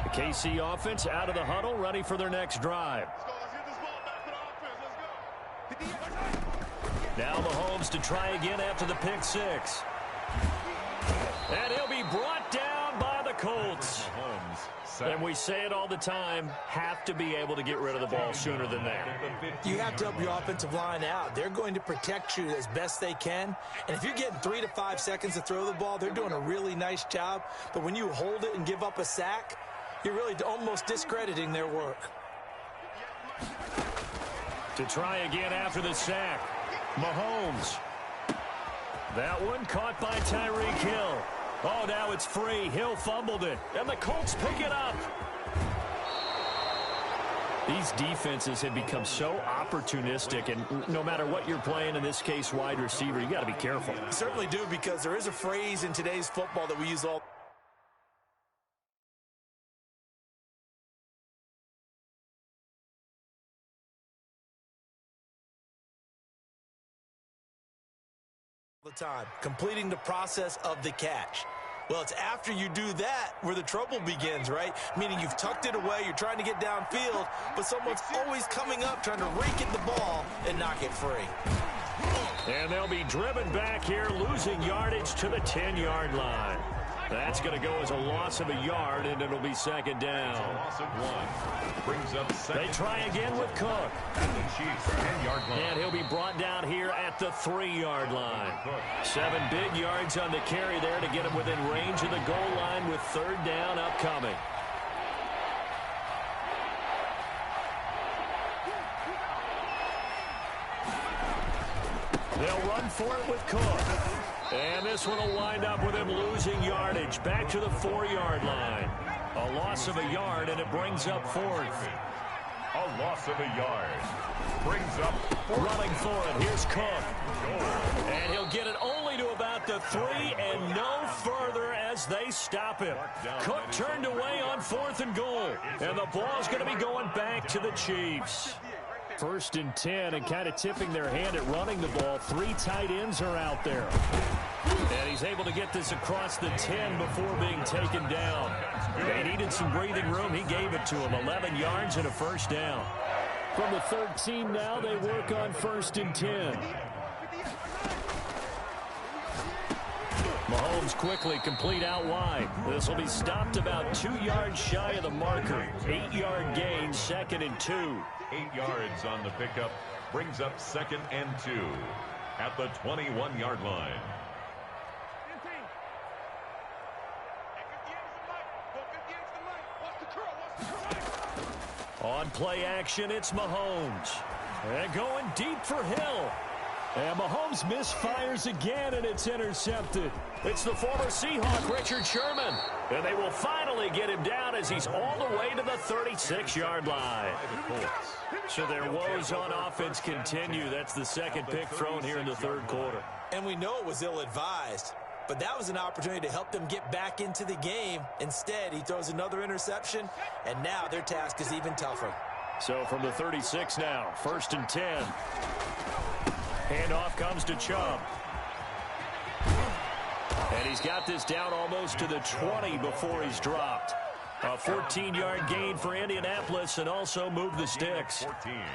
The KC offense out of the huddle, ready for their next drive. Now Mahomes to try again after the pick six. And he'll be brought down by the Colts. And we say it all the time, have to be able to get rid of the ball sooner than that. You have to help your offensive line out. They're going to protect you as best they can. And if you're getting 3 to 5 seconds to throw the ball, they're doing a really nice job. But when you hold it and give up a sack, you're really almost discrediting their work. To try again after the sack, Mahomes. That one caught by Tyreek Hill. Oh, now it's free. Hill fumbled it, and the Colts pick it up. These defenses have become so opportunistic, and no matter what you're playing, in this case wide receiver, you got to be careful. You certainly do, because there is a phrase in today's football that we use all the time, completing the process of the catch. Well, it's after you do that where the trouble begins, right? Meaning you've tucked it away, you're trying to get downfield, but someone's always coming up trying to rake at the ball and knock it free. And they'll be driven back here, losing yardage to the 10-yard line. That's going to go as a loss of a yard, and it'll be 2nd down. Loss of 1. Brings up 2nd. They try again with Cook. And the Chiefs 10-yard line. And he'll be brought down here at the 3-yard line. 7 big yards on the carry there to get him within range of the goal line with 3rd down upcoming. They'll run for it with Cook. And this one will wind up with him losing yardage back to the 4-yard line. A loss of a yard, and it brings up 4th. A loss of a yard. Brings up 4th. Running for it. Here's Cook. And he'll get it only to about the 3 and no further as they stop him. Cook turned away on 4th and goal. And the ball's going to be going back to the Chiefs. 1st and 10, and kind of tipping their hand at running the ball. 3 tight ends are out there. And he's able to get this across the 10 before being taken down. They needed some breathing room. He gave it to him. 11 yards and a 1st down. From the 13 now, they work on 1st and 10. Mahomes quickly complete out wide. This will be stopped about 2 yards shy of the marker. 8-yard gain, 2nd and 2. 8 yards on the pickup. Brings up 2nd and 2 at the 21-yard line. On play action, it's Mahomes. And going deep for Hill. And Mahomes misfires again, and it's intercepted. It's the former Seahawk, Richard Sherman. And they will finally finally get him down as he's all the way to the 36-yard line. So their woes on offense continue. That's the second pick thrown here in the third quarter. And we know it was ill-advised, but that was an opportunity to help them get back into the game. Instead, he throws another interception, and now their task is even tougher. So from the 36 now, 1st and 10. Handoff comes to Chubb. And he's got this down almost to the 20 before he's dropped. A 14-yard gain for Indianapolis and also move the sticks.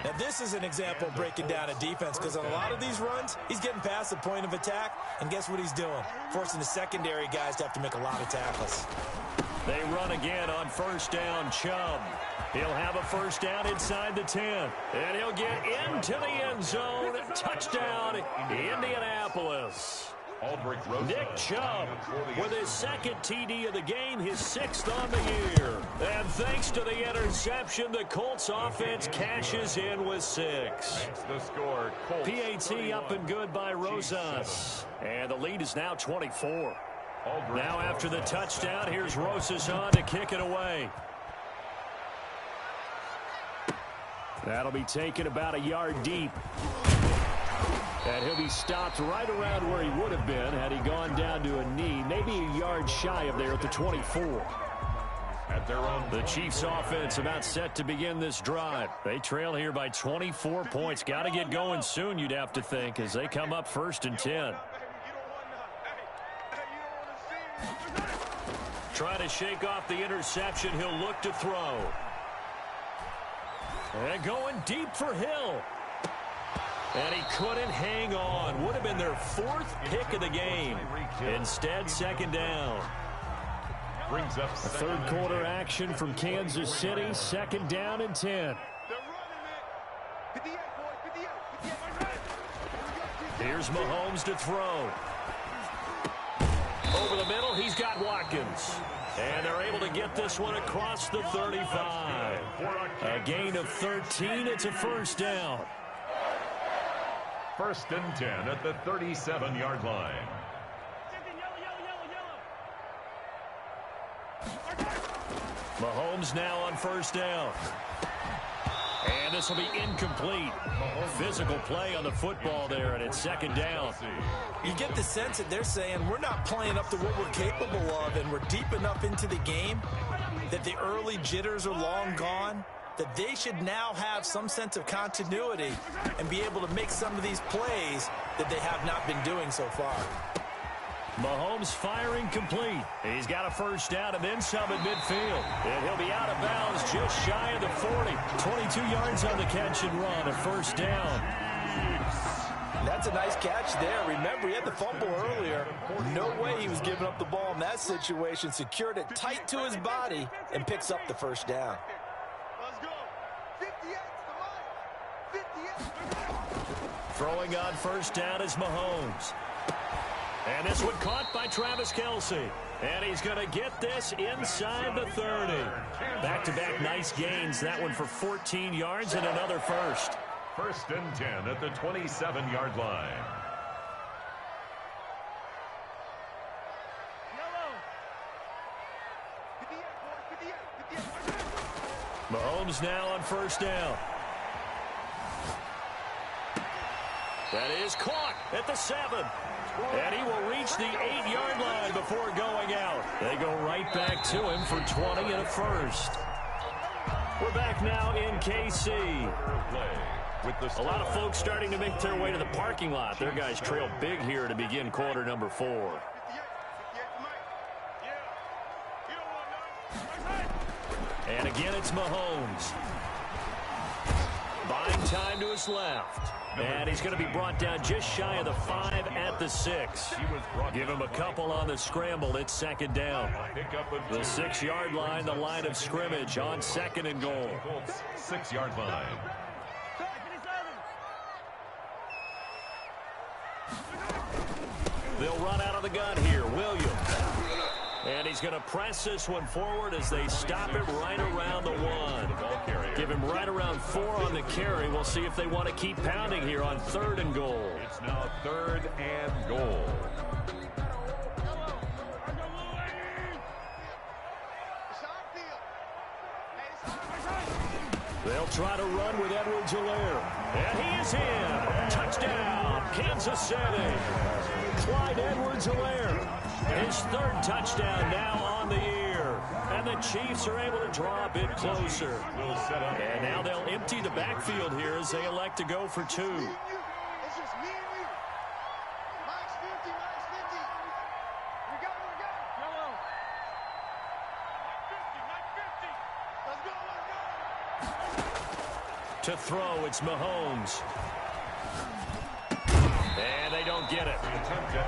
Now, this is an example of breaking down a defense because on a lot of these runs, he's getting past the point of attack, and guess what he's doing? Forcing the secondary guys to have to make a lot of tackles. They run again on 1st down, Chubb. He'll have a 1st down inside the 10, and he'll get into the end zone. Touchdown, Indianapolis. Nick Chubb with his 2nd TD of the game, his 6th on the year. And thanks to the interception, the Colts offense cashes in with 6. The score, Colts PAT up and good by Rosas. And the lead is now 24. Now after the touchdown, here's Rosas on to kick it away. That'll be taken about a yard deep. And he'll be stopped right around where he would have been had he gone down to a knee, maybe a yard shy of there at the 24. At their own. The Chiefs offense about set to begin this drive. They trail here by 24 points. Got to get going soon, you'd have to think, as they come up 1st and 10. Trying to shake off the interception. He'll look to throw. And going deep for Hill. And he couldn't hang on. Would have been their 4th pick of the game. Instead, 2nd down. Brings up third quarter action from Kansas City. 2nd down and 10. Here's Mahomes to throw. Over the middle, he's got Watkins. And they're able to get this one across the 35. A gain of 13. It's a 1st down. 1st and 10 at the 37-yard line. Mahomes now on 1st down. And this will be incomplete. Physical play on the football there, and it's 2nd down. You get the sense that they're saying we're not playing up to what we're capable of, and we're deep enough into the game that the early jitters are long gone, that they should now have some sense of continuity and be able to make some of these plays that they have not been doing so far. Mahomes firing complete. He's got a 1st down and then some at midfield. And he'll be out of bounds just shy of the 40. 22 yards on the catch and run, a 1st down. That's a nice catch there. Remember, he had the fumble earlier. No way he was giving up the ball in that situation. Secured it tight to his body and picks up the 1st down. Throwing on 1st down is Mahomes. And this one caught by Travis Kelce. And he's going to get this inside the 30. Back-to-back nice gains. That one for 14 yards and another 1st. 1st and 10 at the 27-yard line. Mahomes now on 1st down. That is caught at the 7. And he will reach the 8-yard line before going out. They go right back to him for 20 and a 1st. We're back now in KC. A lot of folks starting to make their way to the parking lot. Their guys trail big here to begin quarter number 4. And again, it's Mahomes. Buying time to his left. And he's going to be brought down just shy of the 5 at the 6. Give him a couple on the scramble. It's 2nd down. The 6-yard line, the line of scrimmage on 2nd and goal. 6-yard line. They'll run out of the gun here. Williams. And he's going to press this one forward as they stop it right around the 1. Give him right around 4 on the carry. We'll see if they want to keep pounding here on 3rd and goal. It's now 3rd and goal. They'll try to run with Edwards-Helaire. And he is in. Touchdown, Kansas City. Clyde Edwards-Helaire. His third touchdown now on the year. And the Chiefs are able to draw a bit closer. And now they'll empty the backfield here as they elect to go for two. It's just me and you. Mike's 50, Mike's 50. We go. Yellow. Mike 50. Let's go. To throw, it's Mahomes. And they don't get it.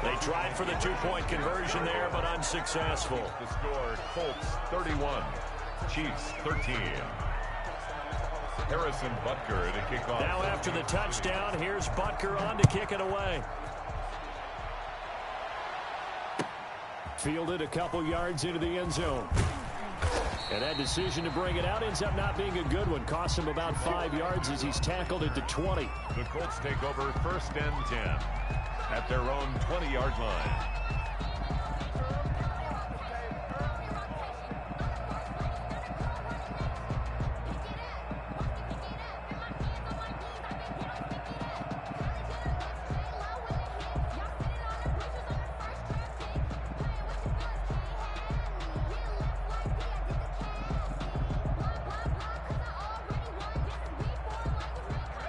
They tried for the two-point conversion there, but unsuccessful. The score, Colts 31, Chiefs 13. Harrison Butker to kick off. Now after the touchdown, here's Butker on to kick it away. Fielded a couple yards into the end zone. And that decision to bring it out ends up not being a good one. Costs him about 5 yards as he's tackled at the 20. The Colts take over 1st and 10 at their own 20-yard line.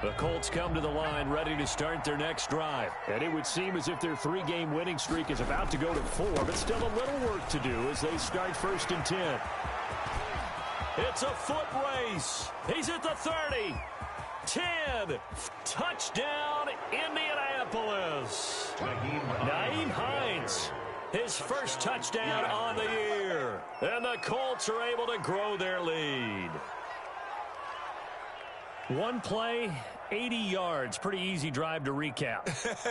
The Colts come to the line ready to start their next drive. And it would seem as if their 3-game winning streak is about to go to 4, but still a little work to do as they start 1st and 10. It's a foot race. He's at the 30. 10. Touchdown, Indianapolis. Nyheim Hines. His first touchdown on the year. And the Colts are able to grow their lead. One play, 80 yards. Pretty easy drive to recap.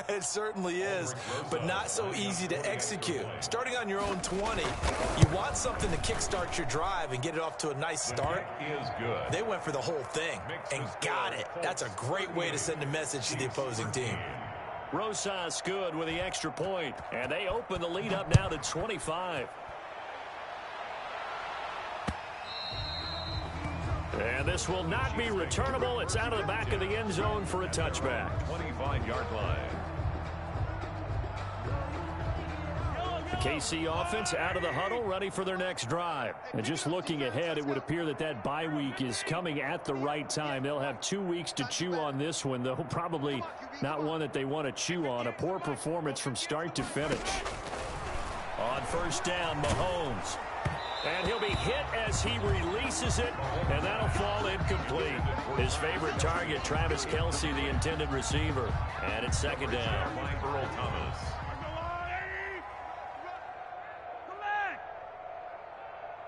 It certainly is, but not so easy to execute. Starting on your own 20, you want something to kickstart your drive and get it off to a nice start. Is good. They went for the whole thing and got it. That's a great way to send a message to the opposing team. Rosas good with the extra point, and they open the lead up now to 25. And this will not be returnable. It's out of the back of the end zone for a touchback. 25-yard line. The KC offense out of the huddle, ready for their next drive. And just looking ahead, it would appear that that bye week is coming at the right time. They'll have 2 weeks to chew on this one, though probably not one that they want to chew on. A poor performance from start to finish. On 1st down, Mahomes. And he'll be hit as he releases it, and that'll fall incomplete. His favorite target, Travis Kelce, the intended receiver. And it's 2nd down. Earl Thomas. Come back.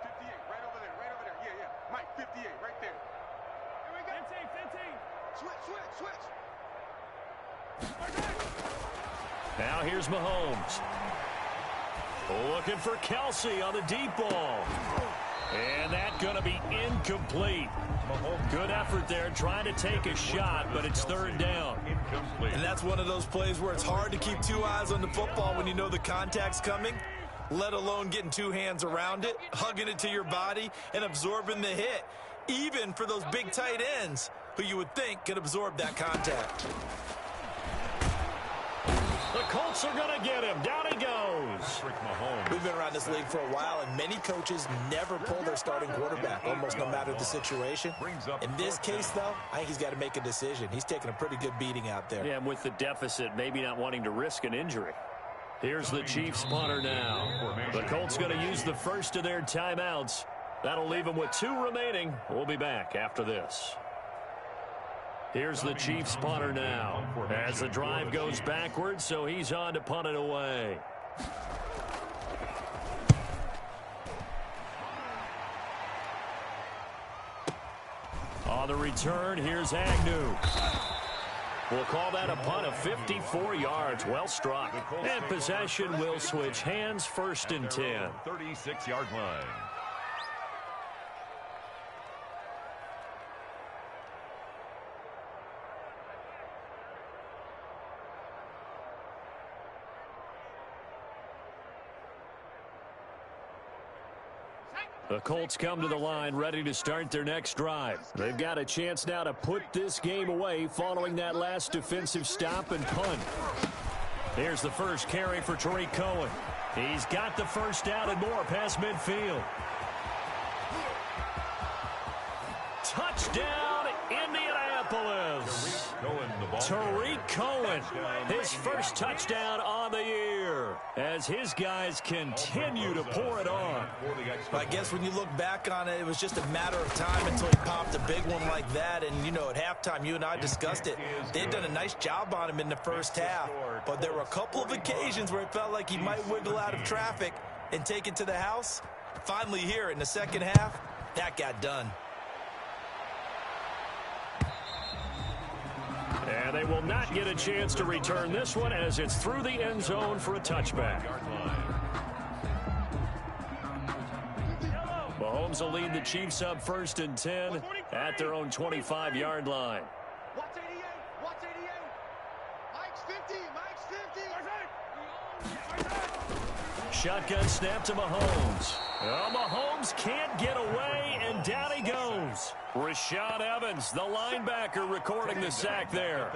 58, right over there. Yeah. Mike, 58, right there. Here we go. 15. Switch. Now here's Mahomes. Looking for Kelce on the deep ball. And that's going to be incomplete. Good effort there trying to take a shot, but it's 3rd down. And that's one of those plays where it's hard to keep 2 eyes on the football when you know the contact's coming, let alone getting 2 hands around it, hugging it to your body, and absorbing the hit, even for those big tight ends who you would think could absorb that contact. The Colts are going to get him. Down he goes. We've been around this league for a while, and many coaches never pull their starting quarterback, almost no matter the situation. In this case, though, I think he's got to make a decision. He's taking a pretty good beating out there. Yeah, and with the deficit, maybe not wanting to risk an injury. Here's the Chiefs punter now. The Colts going to use the first of their timeouts. That'll leave them with 2 remaining. We'll be back after this. Here's the Chiefs punter now as the drive goes backwards, so he's on to punt it away. On the return, here's Agnew. We'll call that a punt of 54 yards. Well struck. And possession will switch hands, 1st and 10. 36-yard line. The Colts come to the line ready to start their next drive. They've got a chance now to put this game away following that last defensive stop and punt. Here's the first carry for Tariq Cohen. He's got the first down and more past midfield. Touchdown, Indianapolis. Tariq Cohen, his first touchdown on the year as his guys continue to pour it on. I guess when you look back on it, it was just a matter of time until he popped a big one like that. And, you know, at halftime, you and I discussed it. They'd done a nice job on him in the first half. But there were a couple of occasions where it felt like he might wiggle out of traffic and take it to the house. Finally here in the second half, that got done. And they will not get a chance to return this one as it's through the end zone for a touchback. Mahomes will lead the Chiefs up 1st and 10 at their own 25-yard line. Watch 88. Watch 88. Mike's 50. Mike's 50. Shotgun snap to Mahomes. Oh, Mahomes can't get away, and down he goes. Rashaan Evans, the linebacker, recording the sack there.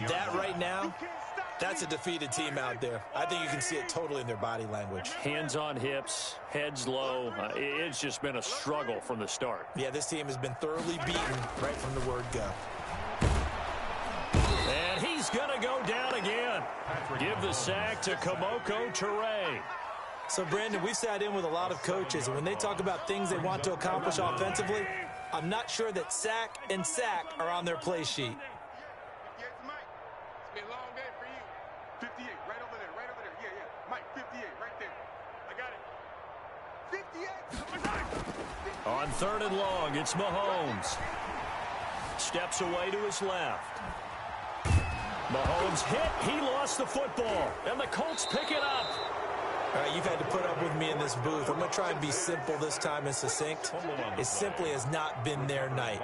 That right now, that's a defeated team out there. I think you can see it totally in their body language. Hands on hips, heads low. It's just been a struggle from the start. Yeah, this team has been thoroughly beaten right from the word go. And he's going to go down again. Give the sack to Kamoko Toure. So, Brandon, we've sat in with a lot of coaches, and when they talk about things they want to accomplish offensively, I'm not sure that sack and sack are on their play sheet. 58 to Mike. It's been a long day for you. 58, right over there, right over there. Yeah, yeah. Mike, 58, right there. I got it. 58. On 3rd and long, it's Mahomes. Steps away to his left. Mahomes hit. He lost the football. And the Colts pick it up. All right, you've had to put up with me in this booth. I'm going to try and be simple this time and succinct. It simply has not been their night.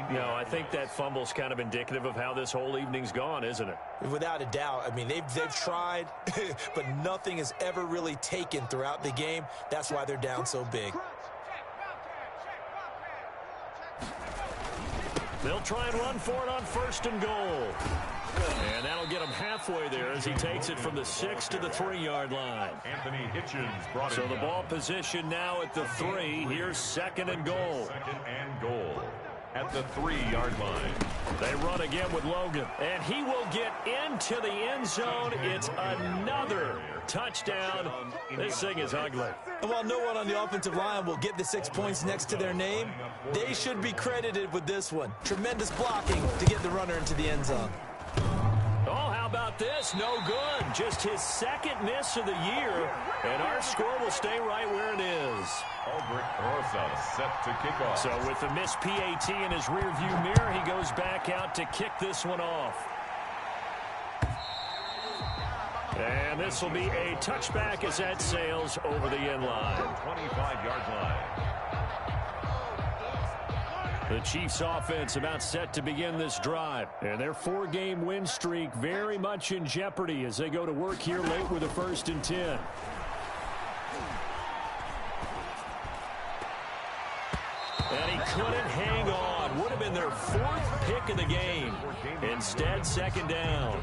No, I think that fumble's kind of indicative of how this whole evening's gone, isn't it? Without a doubt. I mean, they've tried, but nothing has ever really taken throughout the game. That's why they're down so big. They'll try and run for it on 1st and goal. And that'll get him halfway there as he takes it from the 6 to the 3-yard line. Anthony Hitchens brought So the ball position now at the 3. Here's 2nd and goal. 2nd and goal at the 3-yard line. They run again with Logan. And he will get into the end zone. It's another touchdown. This thing is ugly. And while no one on the offensive line will get the 6 points next to their name, they should be credited with this one. Tremendous blocking to get the runner into the end zone. Oh, how about this? No good. Just his 2nd miss of the year. And our score will stay right where it is. Albert Rosa set to kick off. So with the missed PAT in his rearview mirror, he goes back out to kick this one off. And this will be a touchback as that sails over the end line. 25-yard line. The Chiefs offense about set to begin this drive. And their 4-game win streak very much in jeopardy as they go to work here late with a 1st and 10. And he couldn't hang on. Would have been their 4th pick of the game. Instead, 2nd down.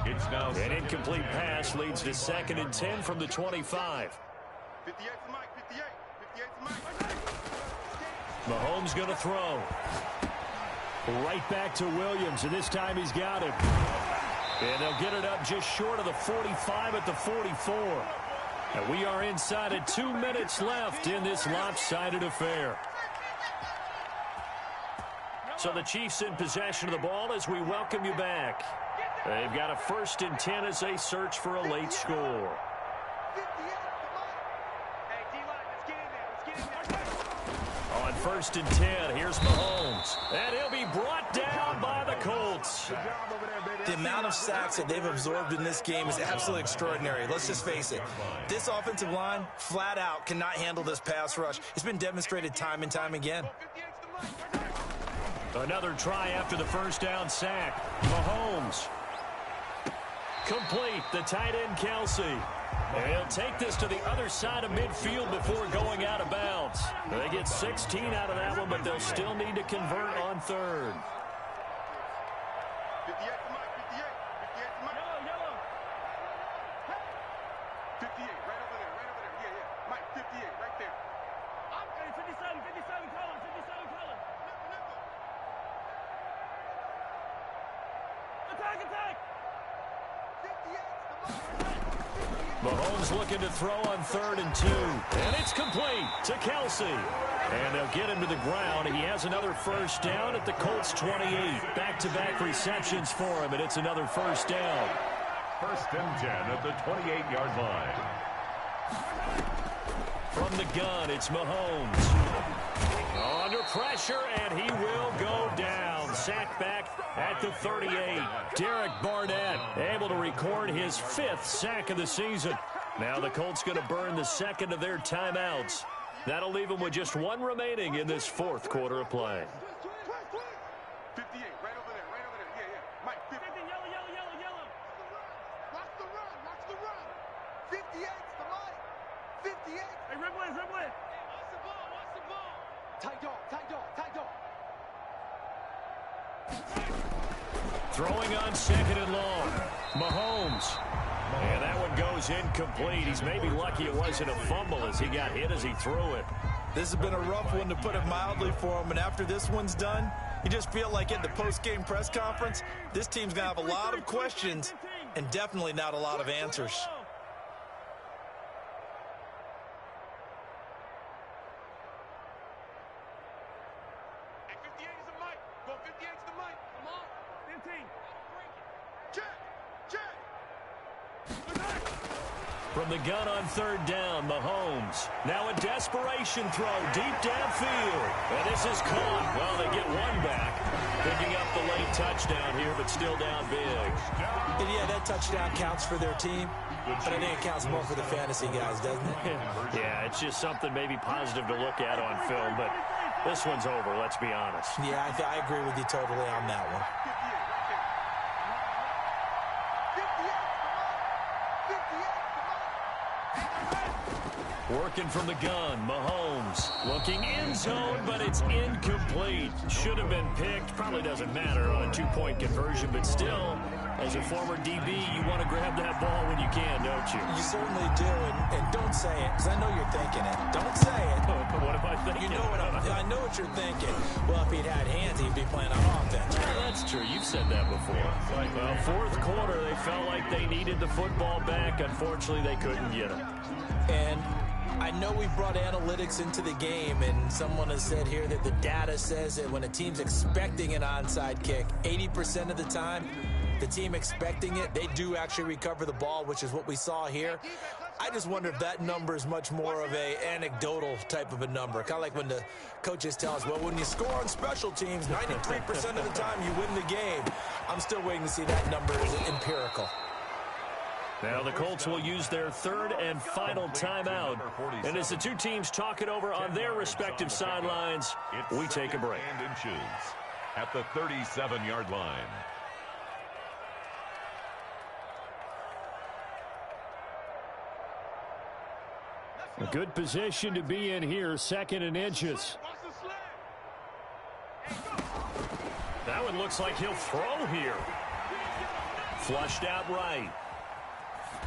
It's now An incomplete pass leads to 2nd and 10 from the 25. 58 to Mike. 58. 58 to Mike. Mahomes going to throw. Right back to Williams, and this time he's got it. And they'll get it up just short of the 45 at the 44. And we are inside of 2 minutes left in this lopsided affair. So the Chiefs in possession of the ball as we welcome you back. They've got a 1st and 10 as they search for a late score. On 1st and 10, here's Mahomes. And he'll be brought down by the Colts. The amount of sacks that they've absorbed in this game is absolutely extraordinary. Let's just face it. This offensive line, flat out, cannot handle this pass rush. It's been demonstrated time and time again. Another try after the 1st down sack. Mahomes. Complete. The tight end, Kelsey. And he'll take this to the other side of midfield before going out of bounds. They get 16 out of that one, but they'll still need to convert on third. 58 to Mike, 58. 58 to Mike. Yellow. 58, right over there. Yeah. Mike, 58, right there. Okay, 57 color. Attack. 58 to Mike. Mahomes looking to throw on 3rd and 2. And it's complete to Kelsey. And they'll get him to the ground. He has another first down at the Colts 28. Back-to-back receptions for him, and it's another first down. 1st and 10 at the 28-yard line. From the gun, it's Mahomes. Under pressure, and he will go down. Sacked back at the 38. Derek Barnett able to record his 5th sack of the season. Now the Colts going to burn the second of their timeouts. That'll leave them with just one remaining in this 4th quarter of play. 58, right over there. Yeah. Mike, 50. Yellow. Watch the run. 58 to Mike. 58. Hey, Rimley. Watch the ball. Tight dog. Throwing on 2nd and long. Mahomes. And that one goes incomplete. He's maybe lucky it wasn't a fumble as he got hit as he threw it. This has been a rough one, to put it mildly, for him. And after this one's done, you just feel like at the post-game press conference, this team's going to have a lot of questions and definitely not a lot of answers. Hey, 58 is the Mike. Go 58 to the Mike. Come on. 15. Check. From the gun on 3rd down, Mahomes. Now a desperation throw deep downfield. And this is caught. Well, they get one back. Picking up the late touchdown here, but still down big. And yeah, that touchdown counts for their team, but I think it counts more for the fantasy guys, doesn't it? Yeah, it's just something maybe positive to look at on film, but this one's over, let's be honest. Yeah, I agree with you totally on that one. 58 Working from the gun, Mahomes looking end zone, but it's incomplete. Should have been picked. Probably doesn't matter on a 2-point conversion, but still, as a former DB, you want to grab that ball when you can, don't you? You certainly do, and don't say it, because I know you're thinking it. Don't say it. What am I thinking? You know I know what you're thinking. Well, if he'd had hands, he'd be playing on offense. Yeah, that's true. You've said that before. Well, 4th quarter, they felt like they needed the football back. Unfortunately, they couldn't get it. And I know we brought analytics into the game, and someone has said here that the data says that when a team's expecting an onside kick, 80% of the time, the team expecting it, they do actually recover the ball, which is what we saw here. I just wonder if that number is much more of a anecdotal type of a number. Kind of like when the coaches tell us, well, when you score on special teams, 93% of the time you win the game. I'm still waiting to see that number as empirical. Now the Colts will use their 3rd and final timeout. And as the two teams talk it over on their respective sidelines, we take a break. And inches at the 37-yard line. A good position to be in here, 2nd and inches. That one looks like he'll throw here. Flushed out right.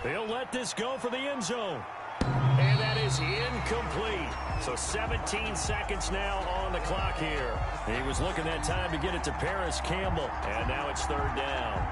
They'll let this go for the end zone. And that is incomplete. So 17 seconds now on the clock here. He was looking that time to get it to Paris Campbell. And now it's 3rd down.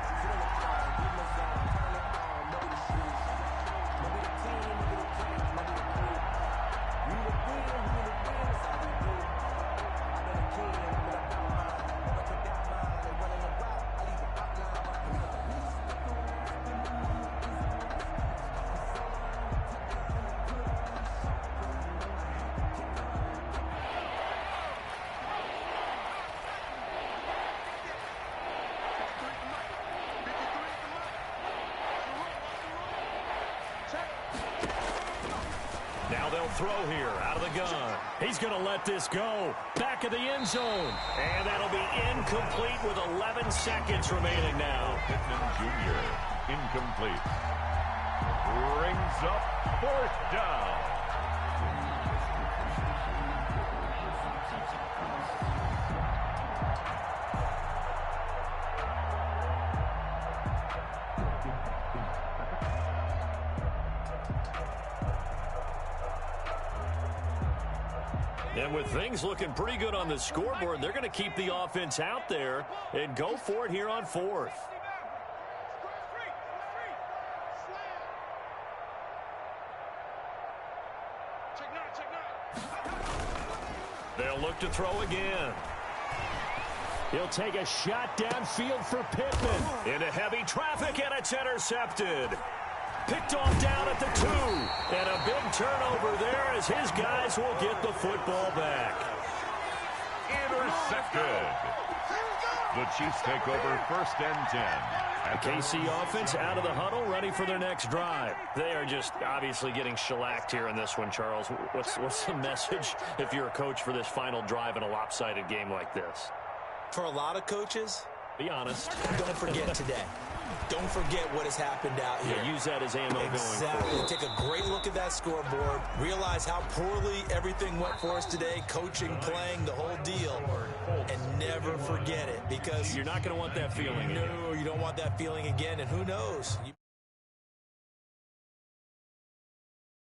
Now they'll throw here out of the gun. He's going to let this go. Back of the end zone. And that'll be incomplete with 11 seconds remaining now. Pittman Jr. incomplete. Brings up 4th down. And with things looking pretty good on the scoreboard, they're going to keep the offense out there and go for it here on 4th. They'll look to throw again. He'll take a shot downfield for Pittman. Into heavy traffic, and it's intercepted. Picked off down at the 2. And a big turnover there as his guys will get the football back. Intercepted. The Chiefs take over 1st and 10. The KC offense out of the huddle, ready for their next drive. They are just obviously getting shellacked here in this one, Charles. What's the message if you're a coach for this final drive in a lopsided game like this? For a lot of coaches, be honest. Don't forget today. Don't forget what has happened out here. Yeah, use that as ammo going forward. Take a great look at that scoreboard. Realize how poorly everything went for us today. Coaching, playing, the whole deal. And never forget it, because you're not going to want that feeling again. No, you don't want that feeling again. And who knows?